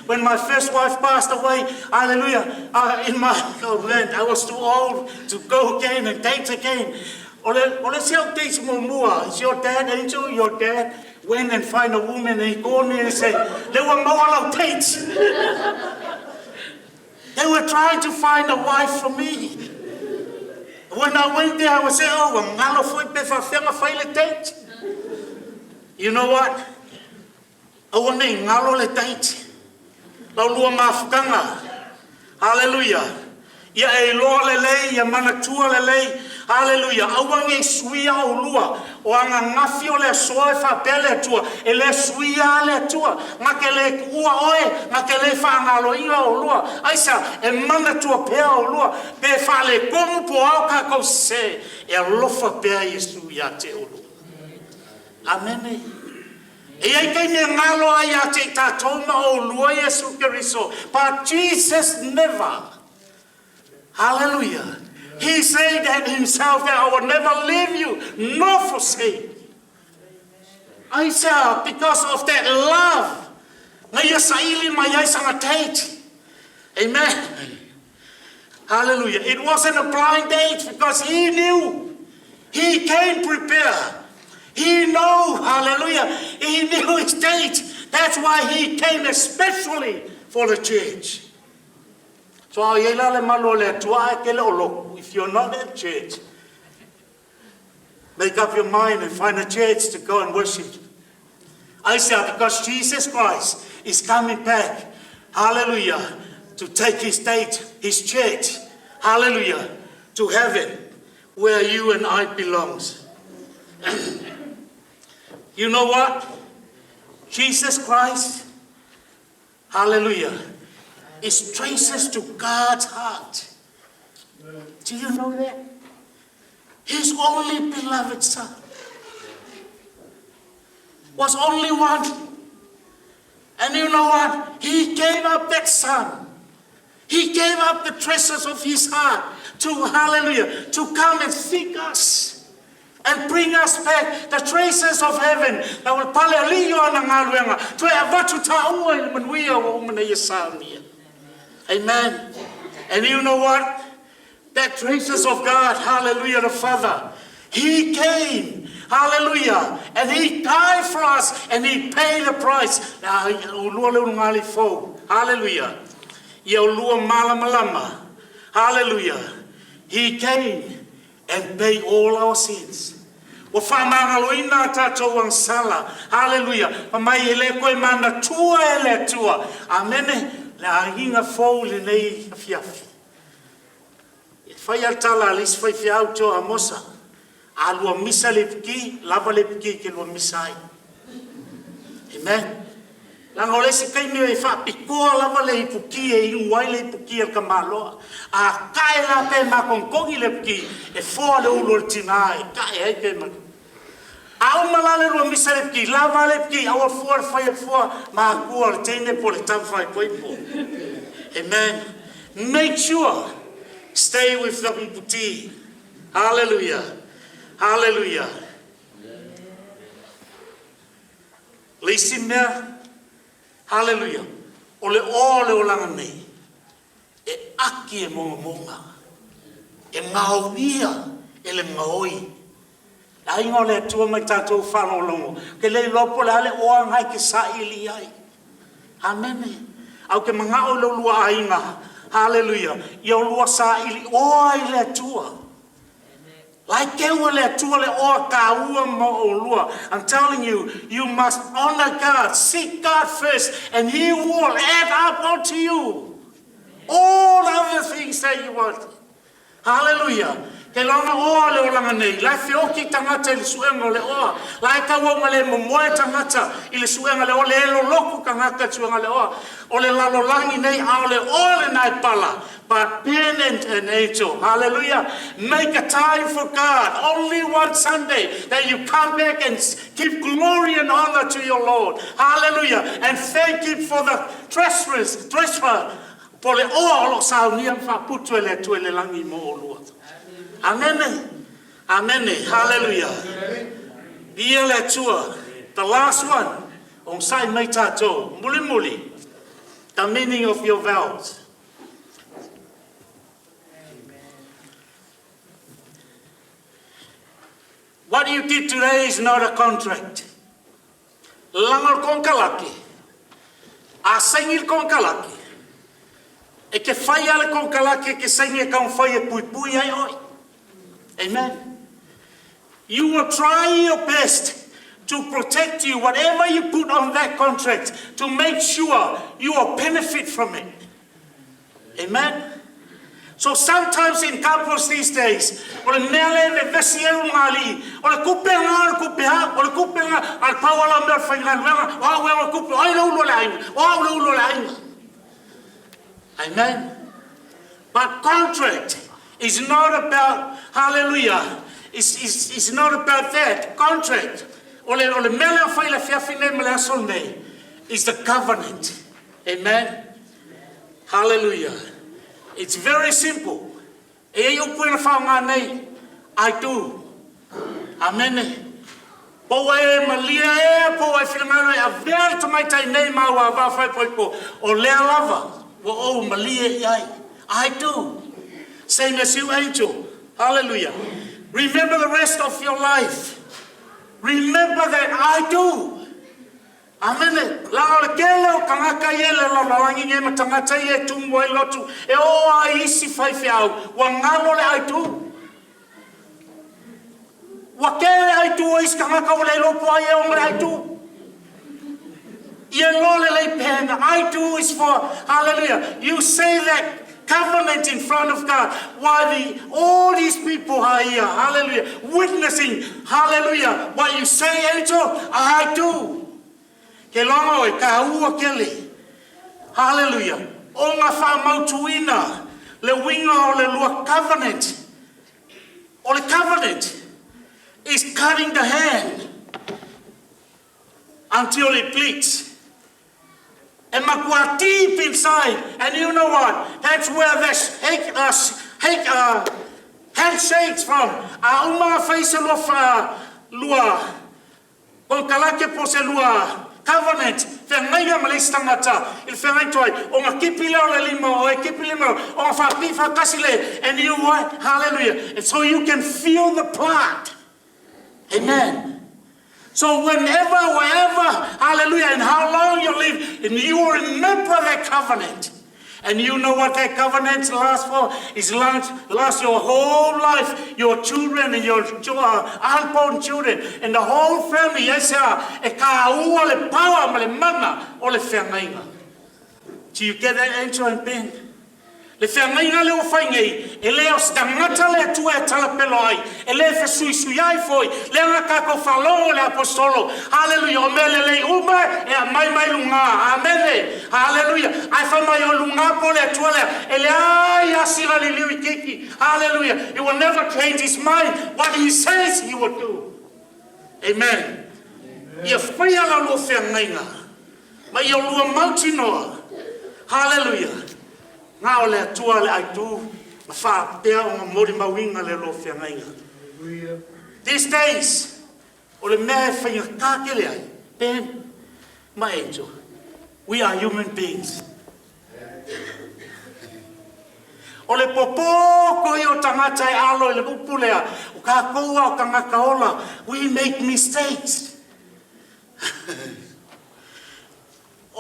Speaker 5: when my first wife passed away. Hallelujah. I was too old to go again and date again. Ole se o date mo mua. Is your dad angel? Your dad went and find a woman and he called me and said, they were more dates. They were trying to find a wife for me. When I went there, I was saying, oh, ngalo foi pe fa fenga faile date. You know what? I want to ngalo le date. La lua mafukanga. Hallelujah. Ya e loa lelei, ya manatua lelei. Hallelujah. Awange suia o lua. O anga ngafi o le soe fa pele tua. E le suia le tua. Ngake le ua oe. Ngake le fa ngalo inga o lua. Aisa, e manatua pea o lua. Pe fa le komu po au kako se. E lofa pea Yesu ya te o lua. Amene. E ai kei me ngalo ai a te tatoma o lua Yesu Keriso. But Jesus never. Hallelujah. He said that himself that I will never leave you nor forsake you. I said because of that love. Amen. Hallelujah. It wasn't a blind date because he knew. He came prepared. He knew, hallelujah, he knew his date. That's why he came especially for the church. So if you're not at church, make up your mind and find a church to go and worship. I said because Jesus Christ is coming back, hallelujah, to take his date, his church, hallelujah, to heaven, where you and I belongs. You know what? Jesus Christ, hallelujah, is traces to God's heart. Do you know that? His only beloved son was only one. And you know what? He gave up that son. He gave up the treasures of his heart to, hallelujah, to come and seek us. And bring us back the traces of heaven that will Amen. And you know what? That traces of God, hallelujah, the Father. He came, hallelujah, and he died for us and he paid the price. Hallelujah. Hallelujah. He came and pay all our sins. Hallelujah. Amen. La hinga fou le nei fiafi. Fai altala lis fai fiauto a mosa. A lua misa le piki, lava le piki ke lua misai. Amen. La ngole si kai me fa pikoa lava le puki e inuai le puki al kamaloa. A kai la pe ma konkongi le puki e fo le ulo tinai. Kai ai pe ma. A malale lua misa le puki, lava le puki, a fo fai fo ma kuar tene po le tamfai koipo. Amen. Make sure stay with the puti. Hallelujah. Hallelujah. Listen there. Hallelujah. Ole olanga nei. E aki e monga. E ngauia e le ngaoi. Ai ngole tua mai tatou whanau longo. Ke le lopo le hale oa ngai ke sa ili ai. Amen. Au ke mga o lua ainga. Hallelujah. Ia lua sa ili o ile tua. Like le tua le o ka ua mo o lua. I'm telling you, you must honor God. Seek God first and He will add up unto you all other things that you want. Hallelujah. Ke lona o le o langa nei. Lai whioki tangata ili suenga le oa. Lai ka wonga le momoe tangata ili suenga le o le elo loku ka ngaka suenga le oa. O le lalo langi nei ao le o le nai pala. But Ben and Angel, hallelujah, make a time for God. Only one Sunday that you come back and give glory and honor to your Lord. Hallelujah. And thank Him for the treasure. Po le oa o lo saunia fa putu ele tu ele langi mo o lua. Amen. Amen. Hallelujah. Ia le tua. The last one. On sai mai tato. Muli. The meaning of your vows. What you did today is not a contract. Langar kong kalaki. Asengil kong kalaki. E ke whai ale kong kalaki ke sengi kong whai e pui ai oi. Amen. You will try your best to protect you, whatever you put on that contract, to make sure you will benefit from it. Amen. So sometimes in couples these days, o le mele me vesi e ungali, o le kupenga, al Paula me whainga, wa kupe, ai lo le ainga. Amen. But contract is not about, hallelujah, it's not about that. Contract, o le mele whaila fiafine me le asol nei, is the covenant. Amen. Hallelujah. It's very simple. E upuina whaunga nei, I do. Amen. Po e malia po e whingana a vea tamaitai nei maua wawhai poipo, o lea lava, o malia iai. I do. Same as you, Angel. Hallelujah. Remember the rest of your life. Remember that I do. Amen. La o kele o kangaka yele la langi nge matangata ye tumbo e lotu e o a isi fai fiau wa ngalo le ai tu. Wa kele ai tu is kangaka o le lopo ai o le ai tu. Ye lo le pen I do is for hallelujah. You say that covenant in front of God while all these people are here, hallelujah, witnessing, hallelujah, what you say, Angel, I do. Ke longa o ka ua kele. Hallelujah. O ngā whamautuina. Le winga o le lua covenant. O le covenant is cutting the hand until it bleeds. And makua deep inside. And you know what? That's where this handshakes from. A uma face of lua. Kon kalake po se lua. Covenant, whengaia malisi tangata, il whengai toi, o ngā kipile o le lima, o e kipile mo, o ngā whapiwha kasile, and you what? Hallelujah. And so you can feel the blood. Amen. So wherever, hallelujah, and how long you live, and you will remember that covenant. And you know what that covenant lasts for? It lasts your whole life, your children and your unborn children, and the whole family. Yes, e ka ua le pawa ma le manga o le whengainga. Do you get that, Angel and Ben? Le whengainga leo whaingei, e leo stangata le tua e talapelo ai, e le whesui ai foi, leo nga kako whalongo le apostolo, hallelujah, o mele le uma, e a mai lunga, amen, hallelujah, ai whamai o lunga po le tua le, e le ai asira le liu I kiki, hallelujah, he will never change his mind, what he says he will do, amen. Ia whaia la lo whengainga, ma ia lua mauti noa, hallelujah. Ngā o le atua le aitu, ma whapea o ngā mori mawinga le lo whiangainga. These days, o le mea whainga kākele ai, Ben, ma Angel, we are human beings. O le popoko I o tangata e alo I le upulea, o ka koua o ka ngakaola, we make mistakes.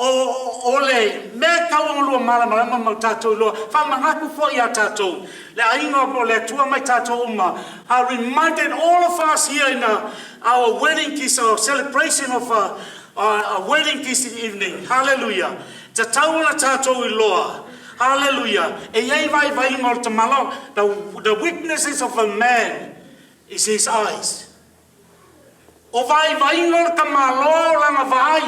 Speaker 5: ole me kau lo mala mau tatou lo fa mangaku fo ia tatou le ainga mo le tua mai tatou uma. I reminded all of us here in our wedding kiss, our celebration of a wedding kiss evening. Hallelujah. Te taula tatou iloa. Hallelujah. E yei vai ngol te malo, the weaknesses of a man is his eyes. O vai ngol ka malo langa vai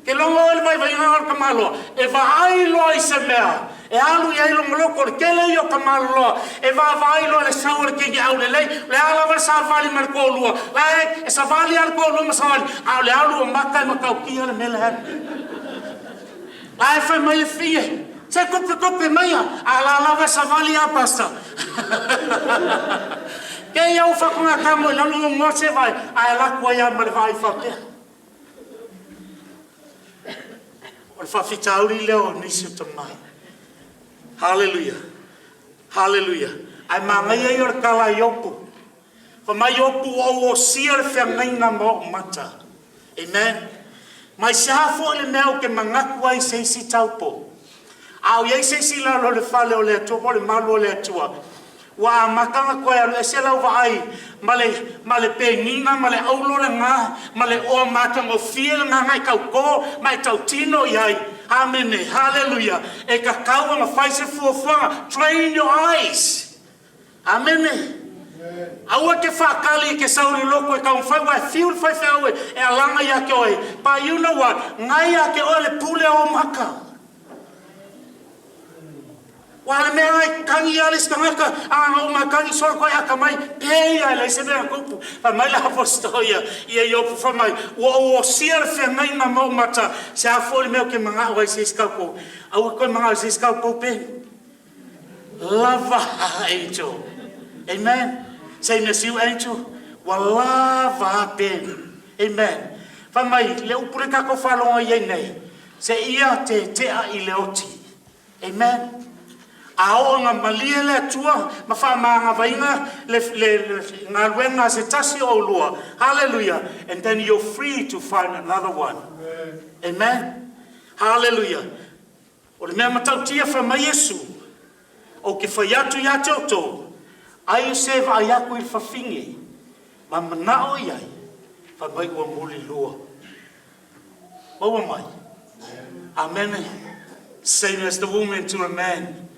Speaker 5: ke longo el vai ngol ka malo e vai lo I se mea e alu ia lo moloko ke le yo ka malo e vai lo le saur ke au le le ala va sa vali mal ko lu la e sa vali al ko lu ma sa vali le alu maka ma ka ki le mel ha ai fa mai fie se kope mai ala va sa vali a pasta ke eu fa com a cama lá no mo se vai ai lá ko ia mal vai fa pe o fa fitauri leo nisi to mai. Hallelujah. Hallelujah. Ai mama ia yor kala yopu fa mai yopu o sier fe ngaina mo mata. Amen. Mai sa fo le meo ke mangaku ai se si taupo au ia se si la lo le fale o le to le malo le tua wa makanga ko ya se la va ai male penginga male aulo le nga male o makanga fiel nga ngai ka ko mai tau tino yai. Amen. Hallelujah. E ka kau ma fai se fu fa train your eyes. Amen. Aua ke fa kali ke sauri loko e ka fai wa feel fai fa e alanga ya ke oi pa you know what ngai ya ke ole pule o maka. Wala me ai kangi alis kangaka o makangi sol ko ya kamai pe ya le se be ko pa mai la apostoya ia yo fa mai o sier fe ngai na mo mata se a fo me ke manga o se skapo au ko manga se skapo pe lava angel. Amen. Say na siu angel wa lava pe. Amen. Fa mai le upure ka ko fa lo ye nei se ia te a I le oti. Amen. Ao nga malia le tua ma fa manga vainga le ngalwenga se tasi o lua. Hallelujah. And then you're free to find another one. Amen. Hallelujah. O le mea matau tia fa mai Yesu o ke fa yatu ya toto ai se va yaku I fa fingi ma manao iai fa mai ua muli lua maua mai. Amen. Same as the woman to a man.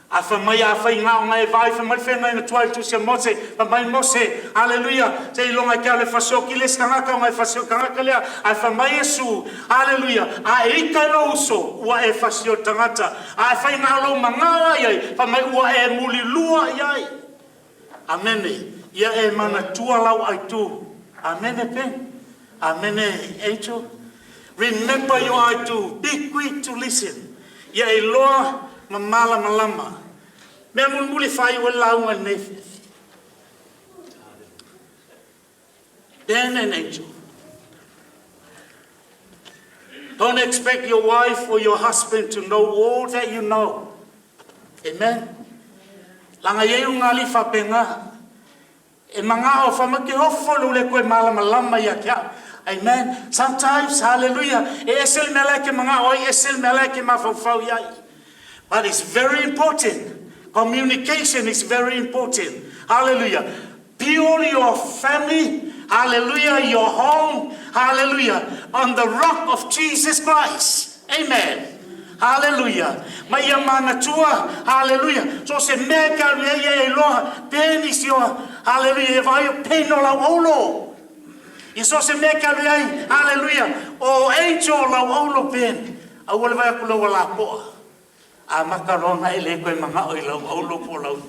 Speaker 5: Afa mai afa inga ngai vai fa mai fenga na tuai tu se mose pa mai mose. Hallelujah. Te longa ka le faso ki le skanga ka mai faso kanga ka le afa mai Yesu. Hallelujah. A ika no uso wa e fasio tangata a fa inga lo manga ai fa mai ua e muli lua ai. Amen. Ia e mana tua lau ai tu. Amen pe. Amen. Angel. Remember you are to be quick to listen. Ia e loa mamala malama. Me muli fai o lau ngai nei. Then an angel. Don't expect your wife or your husband to know all that you know. Amen. Langa ye ngali fa penga. E manga o fa make hofo le koe mala malama ya kia. Amen. Sometimes, hallelujah, esel meleke manga oi esel meleke mafau yai. But it's very important. Communication is very important. Hallelujah. Build your family, hallelujah, your home, hallelujah, on the rock of Jesus Christ. Amen. Hallelujah. Maya mana tua, hallelujah. So se meka ye lo penis yo, hallelujah, vai peno la olo. Iso se meka ai, hallelujah. O angel la olo pen. A wole vai ku lo la po. A makarona ele ko manga o lo olo po lo.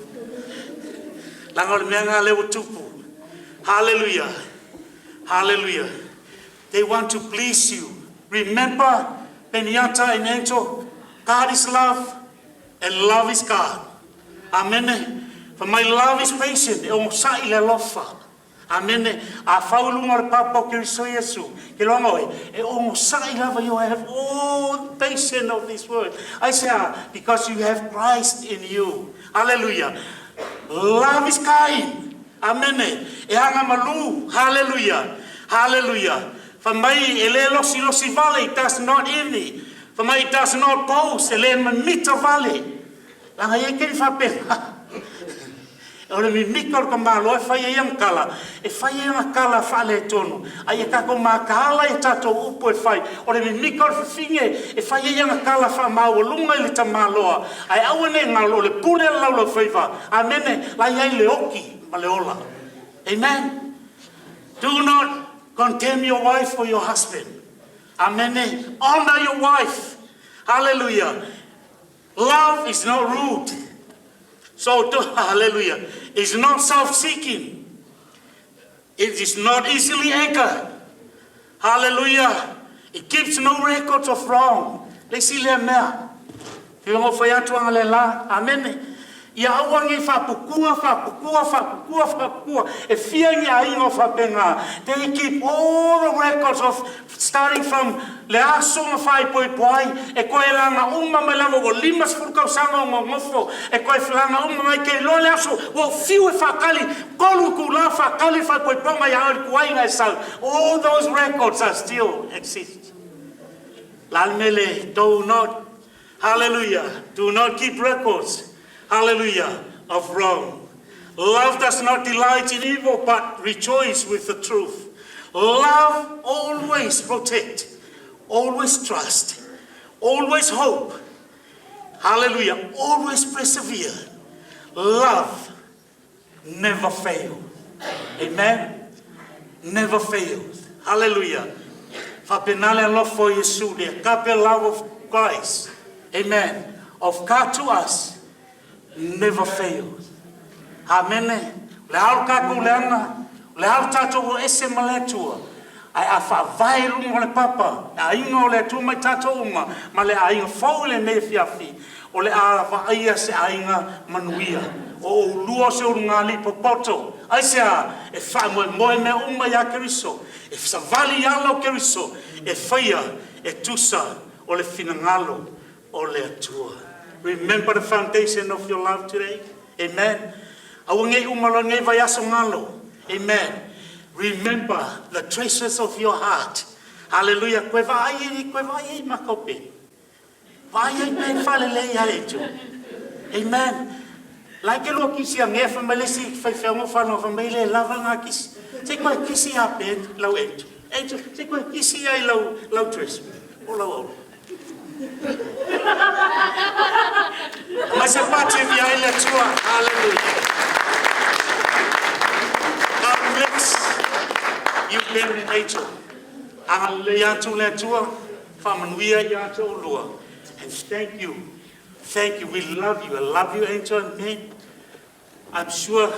Speaker 5: La ngol menga le utupu. Hallelujah. Hallelujah. They want to please you. Remember, Peniata and angel, God is love and love is God. Amen. For my love is patient. O sa ile lofa. Amen. A faulunga papa Kristo Yesu. Kilongo e o sa ile you have all patience of this world. I say because you have Christ in you. Hallelujah. Love is kind. Amen. E hanga malu. Hallelujah. Hallelujah. For my elelo si valley, that's not any. Whamai does not boast, e le mita vale. Langa ye kei whapena. Ora mi mikor ka malo e whai iang kala. E whai iang kala whale tonu. Ai e kako mā kaala e tato upo e whai. Ora mi mikor whiwhinge e whai iang kala wha maua lunga i le ta maloa. Ai awane ngalo le pune laulo whaiva. Amene, lai ai le oki ma le ola. Amen. Do not condemn your wife or your husband. Amen. Honor your wife. Hallelujah. Love is not rude. So, hallelujah. It's not self-seeking. It is not easily angered. Hallelujah. It keeps no records of wrong. Let's see le mea. Fiongo whaiatuanga le la. Amen. Ia awangi whapukua. E whiangi a ingo whapenga. They keep all the records of starting from le asonga whai poi poi. E koe langa umma mai langa wo limas fulkau sanga o ngofo. E koe langa umma mai kei lo le aso. Wo fiu e whakali. Kolu ku la whakali whai poi ponga i aori kuainga e sau. All those records are still exist. Lalmele, do not, hallelujah, do not keep records. Hallelujah, of wrong. Love does not delight in evil, but rejoice with the truth. Love always protect, always trust, always hope. Hallelujah, always persevere. Love never fails. Amen? Never fails. Hallelujah. Fapenale love for Yesu, the agape love of Christ. Amen. Of God to us. Never fails. Amen. Le hau kaku le ana, le hau tato o ese maletua. Ai a whaavai rungo le papa, a inga o le tu mai tato uma, ma le a inga fau le me fiafi, o le a whaia se a inga manuia, o lua se urungali popoto, ai se a e wha moe me uma ya keriso, e savali yalo keriso, e whaia, e tusa, o le finangalo, o le atua. Remember the foundation of your love today. Amen. Amen. Remember the treasures of your heart. Hallelujah. Amen. Like a look, you see a near from Melissa, Fafano from Mele, Lavanga kiss. Take my kissy up in low end. Angel, take my kissy low dress. All. Mas é parte de a ilha tua, hallelujah. God bless you, Ben and Rachel. Hallelujah to le tua, famanuia ya to lua. And thank you, we love you. I love you, Angel and Ben. I'm sure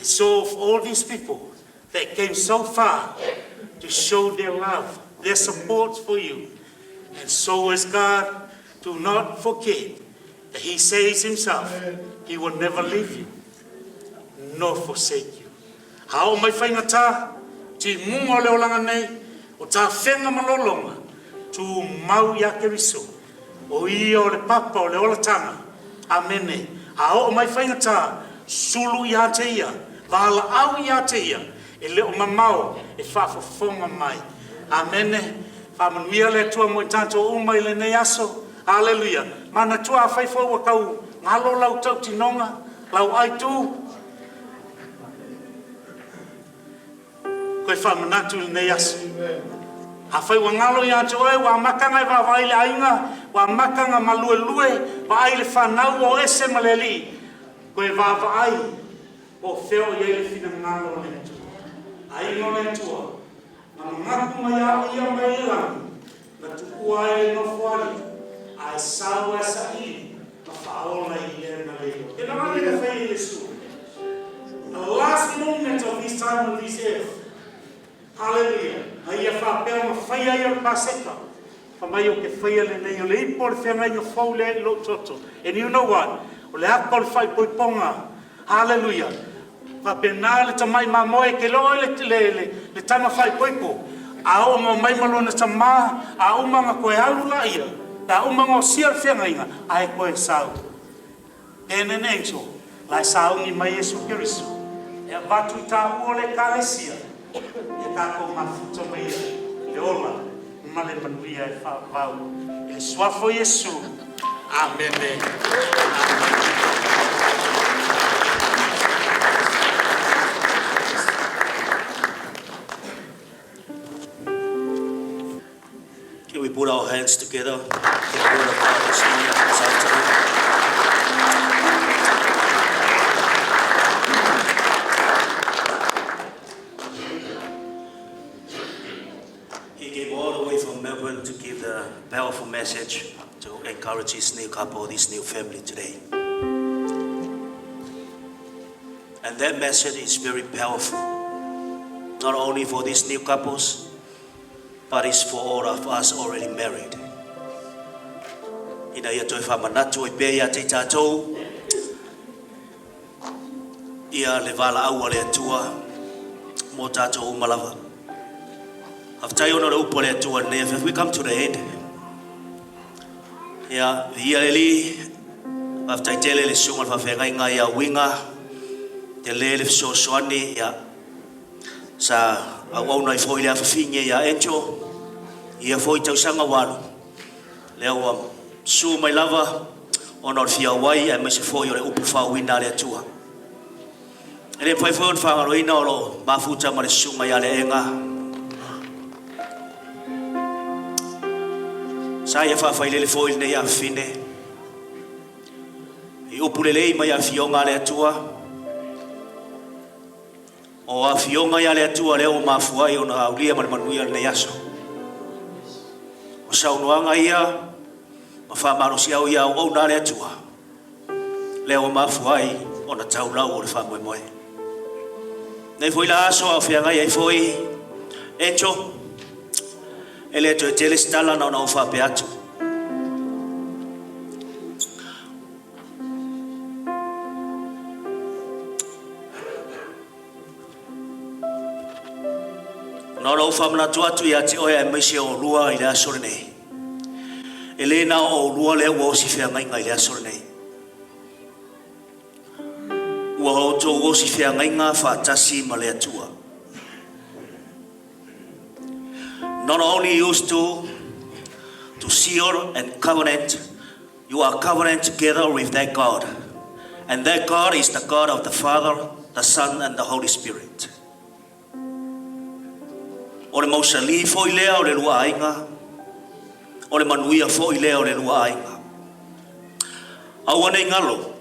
Speaker 5: so of all these people that came so far to show their love, their support for you. And so is God. Do not forget that He says Himself, He will never leave you, nor forsake you. Hao mai whaingata, ti munga leo langa nei, o ta whenga malolonga, tu mau ya keriso, o ia o le papa o le olatanga, amene. Hao mai whaingata, sulu ya te ia, wala au ya te ia, e leo mamau, e whafafonga mai. Amene. Whamanuia le tua mo tanto umai le nei aso. Hallelujah. Mana tua whaifo wa kau ngalo lau tau tinonga, lau ai tu. Koe whamanatu le nei aso. Ha whai wa ngalo ia to e, wa makanga wa waile ainga, wa makanga malue lue, wa aile whanau o ese maleli. Koe wa ai, o wheo ia le fina ngalo le tua. Ainga le tua. Ngaku mai au ia mai langi, na tukua e no whari, ai sau e sa i, na whaola i e na leo. E na mani ka whai Yesu. The last moment of this time on this earth, hallelujah, ai a whapea ma whai ai o paseka, whamai o ke whai ale nei o le ipo le whengai o whau le lo toto. And you know what? O le hapa le whai poiponga, hallelujah. Whapena le tamai mamoe ke loa le tama whai poipo. A o mo mai malona tama, a umanga koe alula ia, a umanga o sia whengainga, a e koe sau. And an angel, lai sau ni mai Yesu Kiriso. E watu ta ua le kalesia, e kako mafuta mai le ola, male manuia e whapau. I le swafo Yesu. Amen.
Speaker 1: Can we put our hands together? Get the word of God this morning, this afternoon. He came all the way from Melbourne to give the powerful message to encourage his new couple, this new family today. And that message is very powerful, not only for these new couples, but it's for all of us already married. Ina ia toi whamanatu i pēia te tātou, ia le wala aua le atua, mō tātou umalawa. Haftai ona le upo le atua ne, if we come to the end, ia le li, haftai tele le sunga le whawhengai ngā ia winga, te le sosoani, ia sa au au i foi le awhawhinge ia encho, ia foi tausanga walu. Leo su mai lava, ono le fia wai, e maise foi o le upu whauina le atua. E le pai foi on whangaroina o lo mafuta ma le sunga ia le enga. Sa ia whawhaile le foi le ia whine. I upu le lei mai a fionga le atua. O a fionga ia le atua leo mafuai o na aulia ma le manuia le yaso. O saunoanga ia, ma whamarosi au ia au na le atua. Leo mafuai o na taulau o le Moimoi. Nei foi la aso a whianga ia i foi, encho, ele to tele stala na o whape atu. Noro famna tuatu ya te oia e maise o lua i le asore nei. Elena o lua le ua o si whea ngainga i le asore nei. Ua ho tō o si whea ngainga whaatasi ma le atua. Not only used to seal and covenant, you are covenant together with that God. And that God is the God of the Father, the Son, and the Holy Spirit. O le mausa li fo i lea o le lua ainga. O le manuia fo i lea o le lua ainga. Au ane ngalo,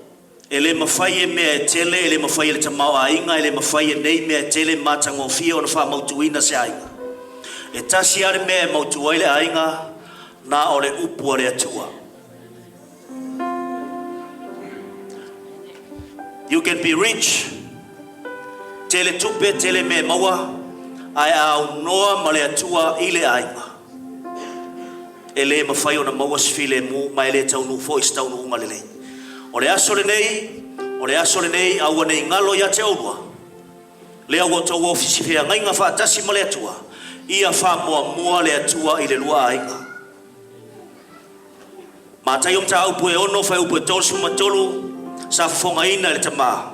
Speaker 1: e le mawhai e mea e tele, e le mawhai e le tamau ainga, e le mawhai e nei mea e tele matango fia o na wha mautuina se ainga. E tasi are mea e mautua i le ainga, na o le upu o le atua. You can be rich, tele tupe, tele mea maua, ai au noa ma le atua i le ainga. E le mawhai o na maua sifile mu, ma e le taunu fo i staunu unga le nei. O le aso le nei, au anei ngalo ia te aurua. Le au tau ofisi fea ngainga whaatasi ma le atua. Ia wha mua le atua i le lua ainga. Ma tai ta upu e ono whai upu e tolu suma tolu, sa fonga ina le tama.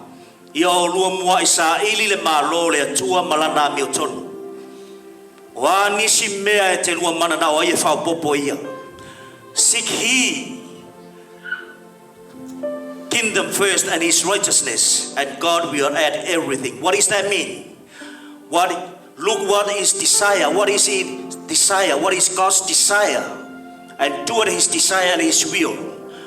Speaker 1: Ia o lua mua i sa ili le malo le atua malana mi o tonu. Wa nisi mea e te lua mana na o ia whao popo ia. Seek he kingdom first and his righteousness, and God will add everything. What does that mean? Look what is desire. What is his desire? What is God's desire? And do his desire and his will.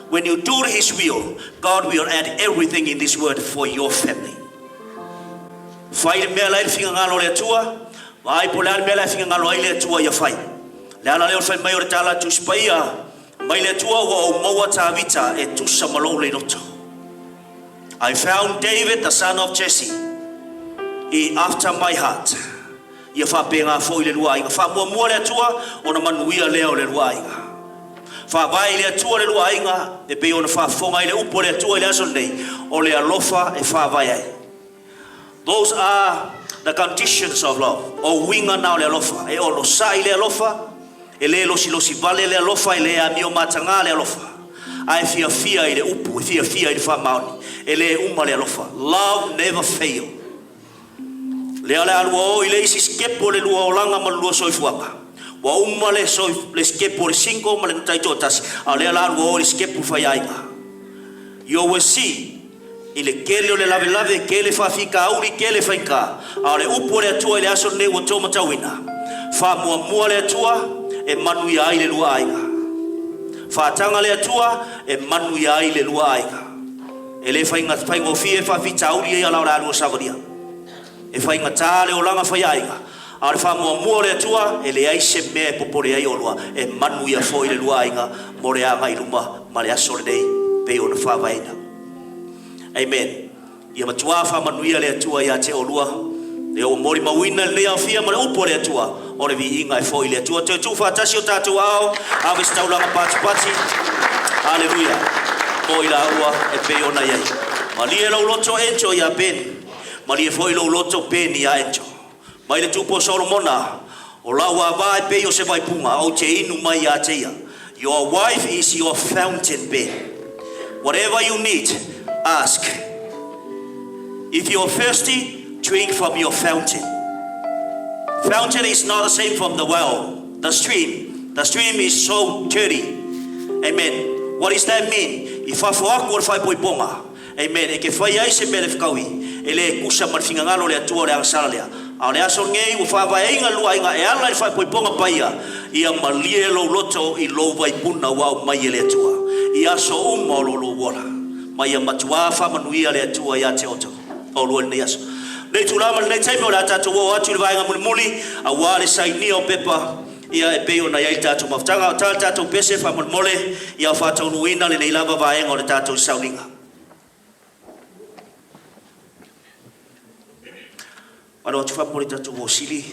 Speaker 1: When you do his will, God will add everything in this world for your family. Fai mea lai finga ngalo le tua, vai pola mea lai finga ngalo ai le tua ia fai. Le ala leo fai mai o tala tu spaia, mai le tua wa o maua ta vita e tusa malo le noto. I found David, the son of Jesse, after my heart. Ia fa penga foi le lua inga, fa mua le tua ona manuia leo le lua inga. Fa vai le tua le lua inga, e pe ona fa fonga ile upo le tua ile aso nei, o le alofa e fa vai ai. Those are the conditions of love. O winga na le alofa, e o lo sai le alofa, e le losi vale le alofa, e le a mio matanga le alofa. Ai fia ile upo, fia ile fa mauni, e le uma le alofa. Love never fail. Le ale alua o ile isi skepo le lua o langa ma lua soifuaka. Wa umale so le skepo le 5 male taito tas. Ale la wo le skepo faiainga. You will see ile kele o le lave kele fafika auri kele faika. Ale upo le atua ile aso ne wo toma tawina. Fa mua le atua e manu ya ile lua ainga. Fa tanga le atua e manu ya ile lua ainga. Ele fainga fie fa fita auri e ala ora savaria. E fainga tale o langa faiainga. Ale fa mua le atua ele ai se me popore ai olua e manu ya fo ile lua ainga more anga iluma male aso le dei pe ona fa vaina. Amen. Ia matua fa manuia le atua ia te olua. Le o mori mawina le afia mare upo le atua. O le vi inga e fo ile atua. Te tu fa tasi o tatu au. Ave staulanga pati. Hallelujah. Mo ila ua e pe ona iai. Malie lo loto encho ia ben. Malie fo ilo loto ben ia encho. Mai le tupo Solomona. O lawa vai pe o se vai punga. O te inu mai ia te ia. Your wife is your fountain pen. Whatever you need, ask. If you're thirsty, drink from your fountain. Fountain is not the same from the well, the stream. The stream is so dirty. Amen. What does that mean? If I walk or fai poiponga. Amen. E ke fai ai se mele fkawi. Ele kusa marfinga ngalo le atua le angsalea. Ale aso ngei u fa va inga lua inga e ala fai poiponga paia. Ia malie lo loto I lo vai puna wa mai le atua. Ia so umo lo wala. Mai matua fa manuia le atua ia te oto. O lo ne aso. Le tulama le taimi o la tatu o atu le vainga muli a wale saini o pepa ia e peo na ia tatu maftanga tatu pese fa mole ia fa tonu ina le lava vainga o le tatu saulinga. Ano tu fa mole tatu o sili.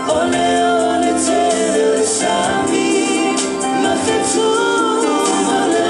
Speaker 7: Ole, ole, tele, sami, ma fe tu, ole,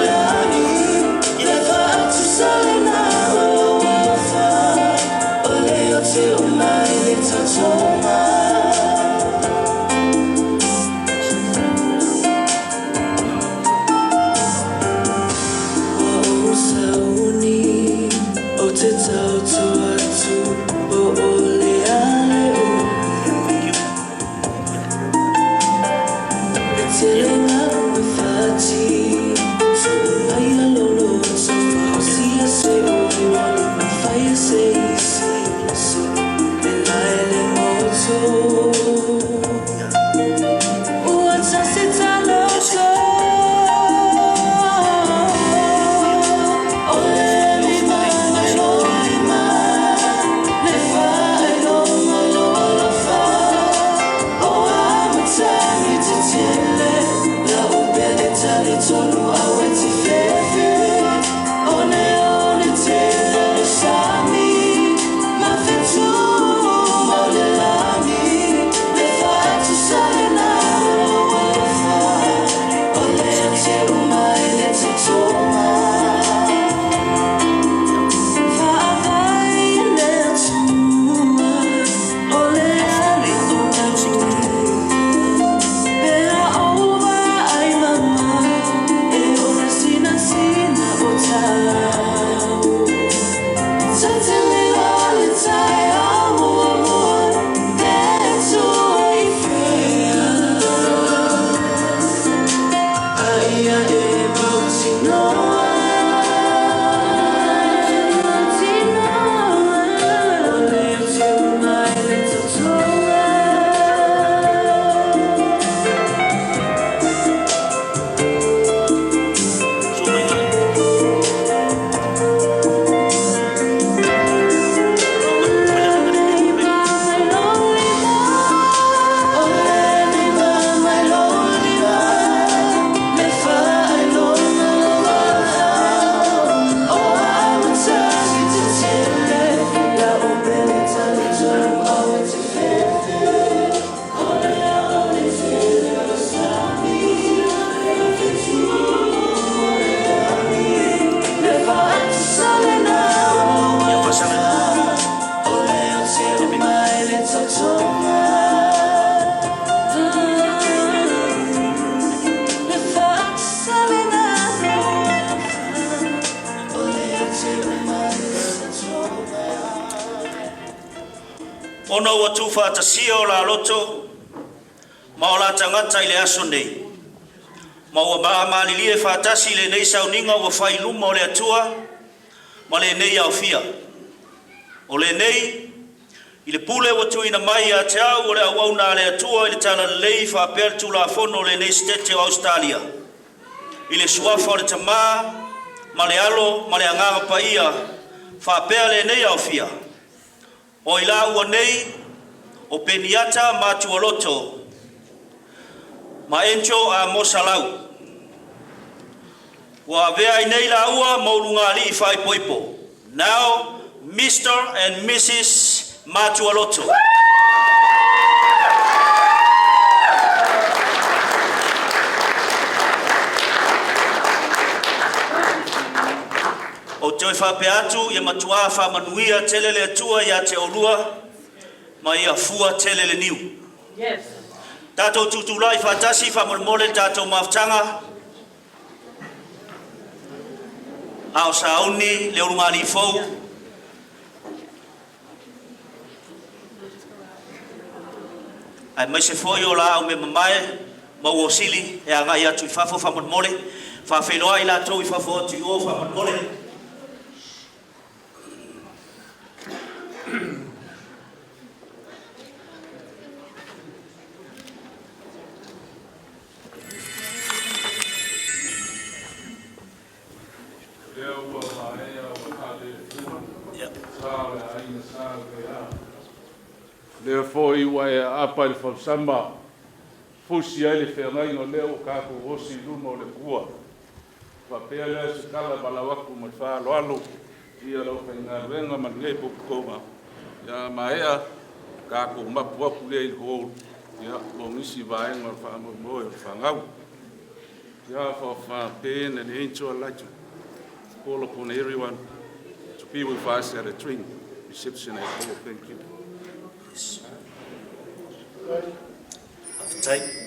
Speaker 1: tau atu whātasia o la loto, ma o la tangata i le aso nei. Ma ua maa malili e whātasi le nei sauninga ua whai luma o le atua, ma le nei au fia. O le nei, i le pule ua tuina mai a te au o le awauna le atua i le tala lei whāpea tula fono le nei stete o Australia. I le suafa o le tamā, ma le alo, ma le anganga pa ia, whāpea le nei au fia. O i la ua nei, o Peniata ma tualoto, ma encho a Mosalau. Wa vea i nei la ua maulunga li i whai poipo. Now, Mr. and Mrs. Matualoto. O te oi whape atu, ia matua whamanuia telele atua ia te olua, ma ia fua telele niu.
Speaker 7: Yes.
Speaker 1: Tātou tutulai whatasi whamolmole tātou maftanga, ao sauni, leo rungani fau, ai mai se foi o la o me mamae, ma ua sili, e a ngai atu i whafo whamolmole, whawheloa i lātou i whafo atu i o whamolmole.
Speaker 8: Leo foi wa e apa le fonsama fusi ai le whengai no leo kako osi luma o le kua. Whapea lea se kala balawaku ma whaaloalo ia lau whainga wenga ma ngei pukukonga. Ia maea kako mapuapu lea i hou ia o ngisi vaenga whamoimoe o whangau. Ia whapena le ainto a Latu. Call upon everyone to be with us at a twin reception at home. Thank you.
Speaker 1: After